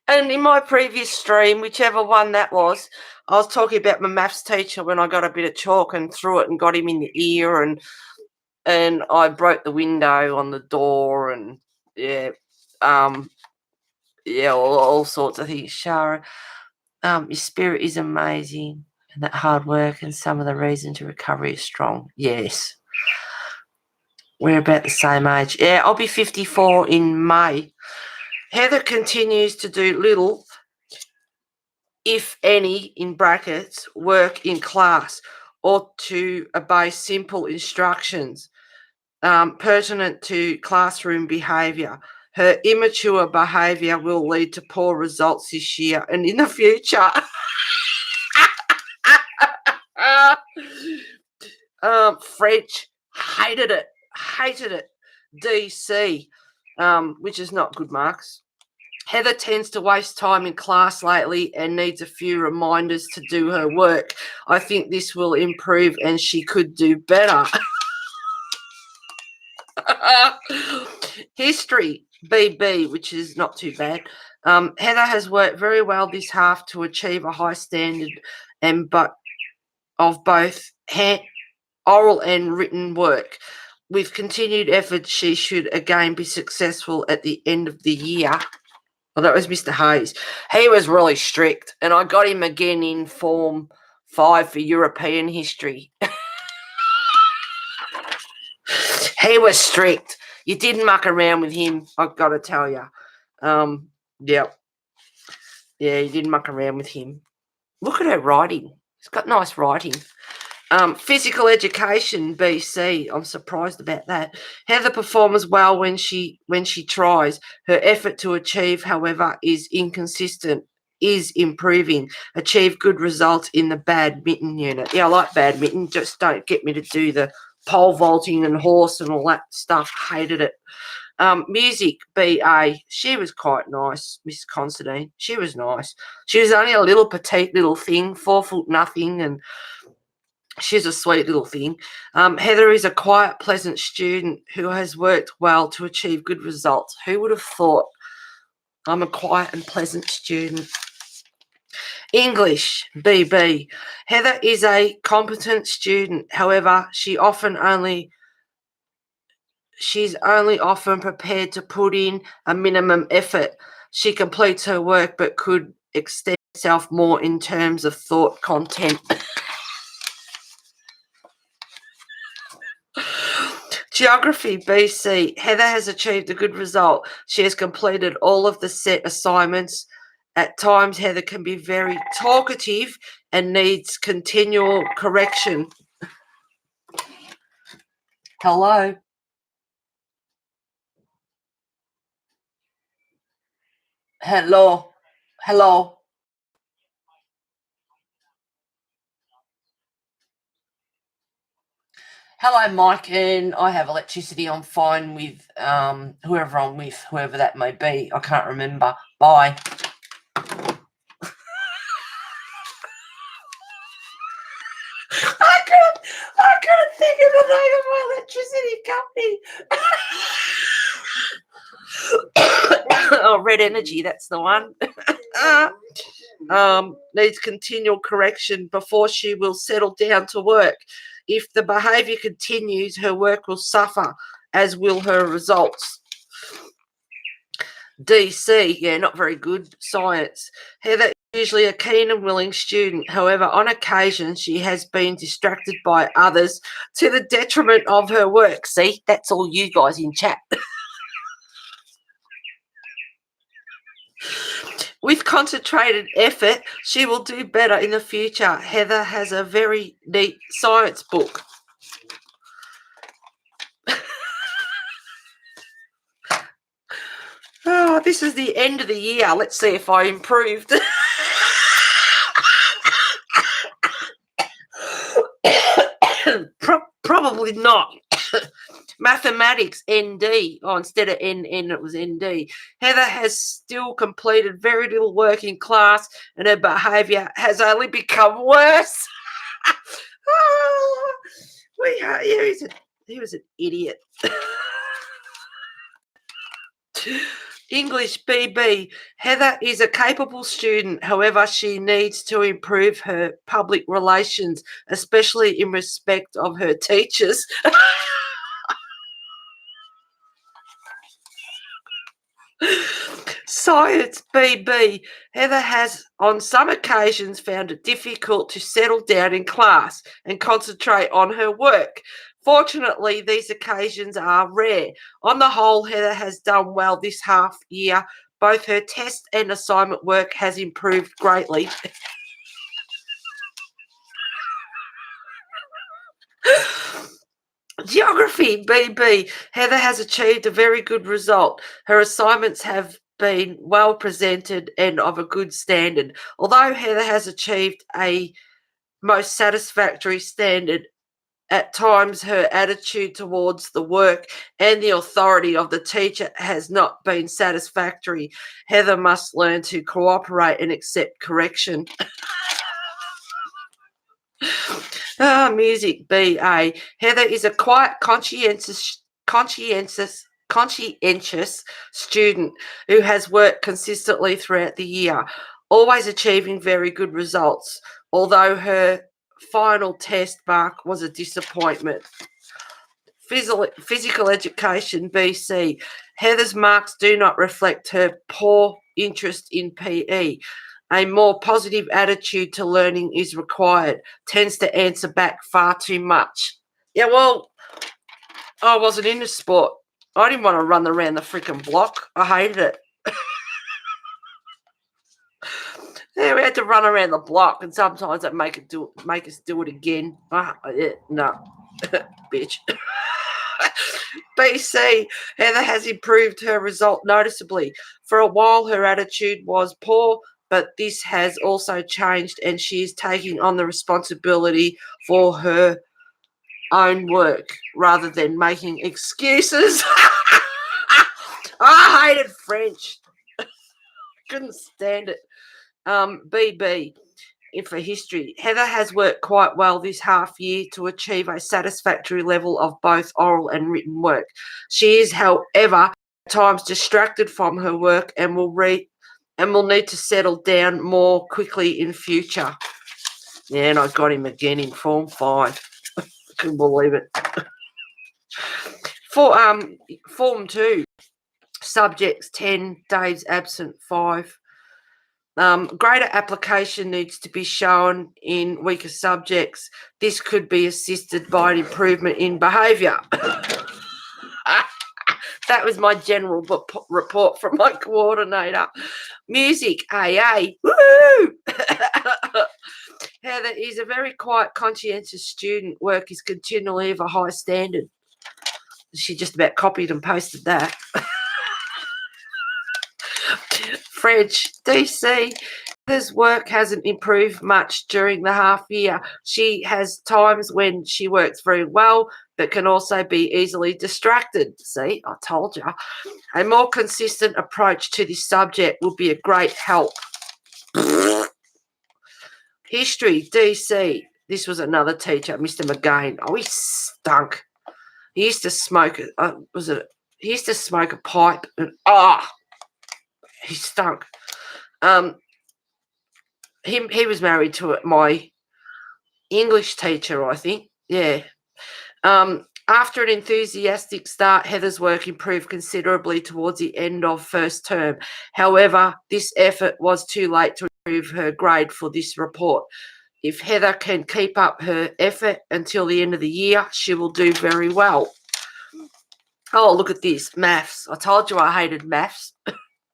And in my previous stream, whichever one that was, I was talking about my maths teacher when I got a bit of chalk and threw it and got him in the ear, and I broke the window on the door, and all sorts of things. Shara, your spirit is amazing, and that hard work and some of the reason to recovery is strong. Yes. We're about the same age. Yeah, I'll be 54 in May. Heather continues to do little, if any, in brackets, work in class or to obey simple instructions pertinent to classroom behaviour. Her immature behaviour will lead to poor results this year and in the future. French, hated it. DC, which is not good marks. Heather tends to waste time in class lately and needs a few reminders to do her work. I think this will improve and she could do better. History, BB, which is not too bad. Heather has worked very well this half to achieve a high standard of both oral and written work. With continued effort, she should again be successful at the end of the year. Well, that was Mr. Hayes. He was really strict, and I got him again in Form 5 for European history. He was strict. You didn't muck around with him, I've got to tell you. Yep. Yeah, you didn't muck around with him. Look at her writing. She's got nice writing. Physical education, BC. I'm surprised about that. Heather performs well when she tries. Her effort to achieve, however, is inconsistent. Is improving. Achieve good results in the badminton unit. Yeah, I like badminton. Just don't get me to do the pole vaulting and horse and all that stuff. Hated it. Music, BA. She was quite nice, Miss Considine. She was nice. She was only a little petite little thing, 4 foot nothing, and she's a sweet little thing. Heather is a quiet, pleasant student who has worked well to achieve good results. Who would have thought? I'm a quiet and pleasant student. English, BB. Heather is a competent student. However, she's only often prepared to put in a minimum effort. She completes her work but could extend herself more in terms of thought content. Geography, BC. Heather has achieved a good result. She has completed all of the set assignments. At times, Heather can be very talkative and needs continual correction. Hello? Hello? Hello? Hello, Mike, and I have electricity. I'm fine with whoever I'm with, whoever that may be. I can't remember. Bye. I couldn't think of the name of my electricity company. Oh, Red Energy, that's the one. Needs continual correction before she will settle down to work. If the behaviour continues, her work will suffer, as will her results. DC, yeah, not very good. Science. Heather is usually a keen and willing student. However, on occasion, she has been distracted by others to the detriment of her work. See, that's all you guys in chat. With concentrated effort, she will do better in the future. Heather has a very neat science book. Oh, this is the end of the year. Let's see if I improved. Probably not. Mathematics, ND. Oh, instead of NN, it was ND. Heather has still completed very little work in class, and her behaviour has only become worse. Oh, he was an idiot. English, BB. Heather is a capable student. However, she needs to improve her public relations, especially in respect of her teachers. Science, BB. Heather has on some occasions found it difficult to settle down in class and concentrate on her work. Fortunately, these occasions are rare. On the whole, Heather has done well this half year. Both her test and assignment work has improved greatly. Geography, BB. Heather has achieved a very good result. Her assignments have been well presented and of a good standard. Although Heather has achieved a most satisfactory standard, At times, her attitude towards the work and the authority of the teacher has not been satisfactory. Heather must learn to cooperate and accept correction. Music BA. Heather is a quiet, conscientious student who has worked consistently throughout the year, always achieving very good results, although her final test mark was a disappointment. Physical education BC. Heather's marks do not reflect her poor interest in PE. A more positive attitude to learning is required. Tends to answer back far too much. Yeah, well, I wasn't into sport. I didn't want to run around the freaking block. I hated it. Yeah, we had to run around the block, and sometimes that make us do it again. No, bitch. BC, Heather has improved her result noticeably. For a while, her attitude was poor, but this has also changed, and she is taking on the responsibility for her own work rather than making excuses. I hated French. Couldn't stand it. BB. For history, Heather has worked quite well this half year to achieve a satisfactory level of both oral and written work. She is, however, at times distracted from her work and will need to settle down more quickly in future. Yeah, and I got him again in Form 5. Couldn't believe it. For Form 2, subjects 10, days absent 5. Greater application needs to be shown in weaker subjects. This could be assisted by an improvement in behaviour. That was my general report from my coordinator. Music, AA. Woo! Heather is a very quiet, conscientious student. Work is continually of a high standard. She just about copied and pasted that. French, DC. Heather's work hasn't improved much during the half year. She has times when she works very well, but can also be easily distracted. See, I told you. A more consistent approach to this subject would be a great help. History, DC. This was another teacher, Mr. McGain. Oh, he stunk. He used to smoke he used to smoke a pipe and he stunk. He was married to my English teacher, I think. Yeah. After an enthusiastic start, Heather's work improved considerably towards the end of first term. However, this effort was too late to improve her grade for this report. If Heather can keep up her effort until the end of the year, she will do very well. Oh, look at this. Maths. I told you I hated maths.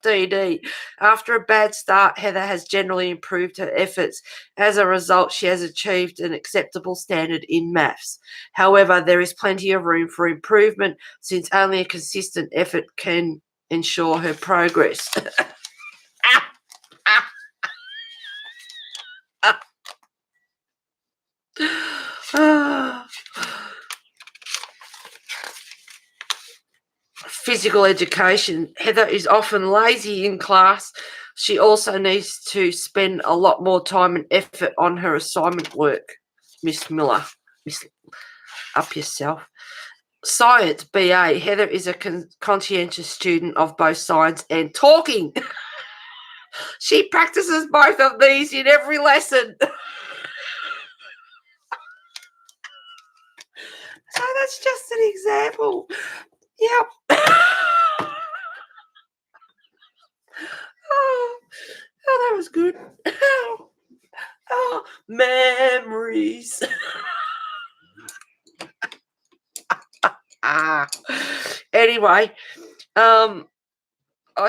DD. After a bad start, Heather has generally improved her efforts. As a result, she has achieved an acceptable standard in maths. However, there is plenty of room for improvement since only a consistent effort can ensure her progress. Physical education. Heather is often lazy in class. She also needs to spend a lot more time and effort on her assignment work. Miss Miller, up yourself. Science, BA. Heather is a conscientious student of both science and talking. She practices both of these in every lesson. So that's just an example. Yep. Oh, that was good. Oh, memories. Anyway, I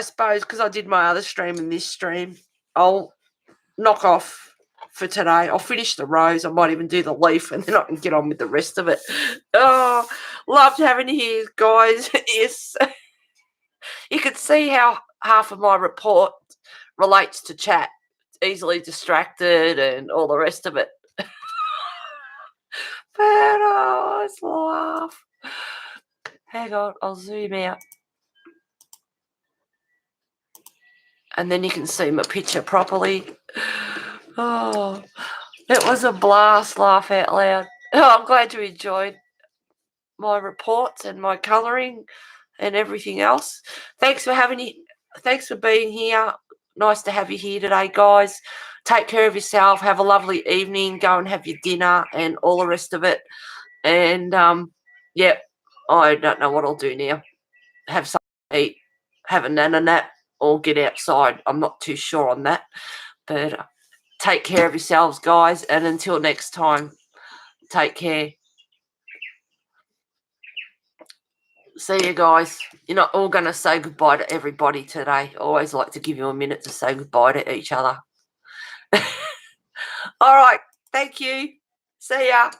suppose because I did my other stream and this stream, I'll knock off for today. I'll finish the rose. I might even do the leaf, and then I can get on with the rest of it. Oh, loved having you here, guys. Yes, you can see how half of my report relates to chat. Easily distracted and all the rest of it. But I always laugh. Hang on, I'll zoom out. And then you can see my picture properly. Oh, it was a blast, laugh out loud. Oh, I'm glad you enjoyed my reports and my colouring and everything else. Thanks for being here. Nice to have you here today, guys. Take care of yourself. Have a lovely evening. Go and have your dinner and all the rest of it. And yeah, I don't know what I'll do now. Have something to eat, have a nap, or get outside. I'm not too sure on that. But take care of yourselves, guys. And until next time, take care. See you guys. You're not all going to say goodbye to everybody today. I always like to give you a minute to say goodbye to each other. All right. Thank you. See ya.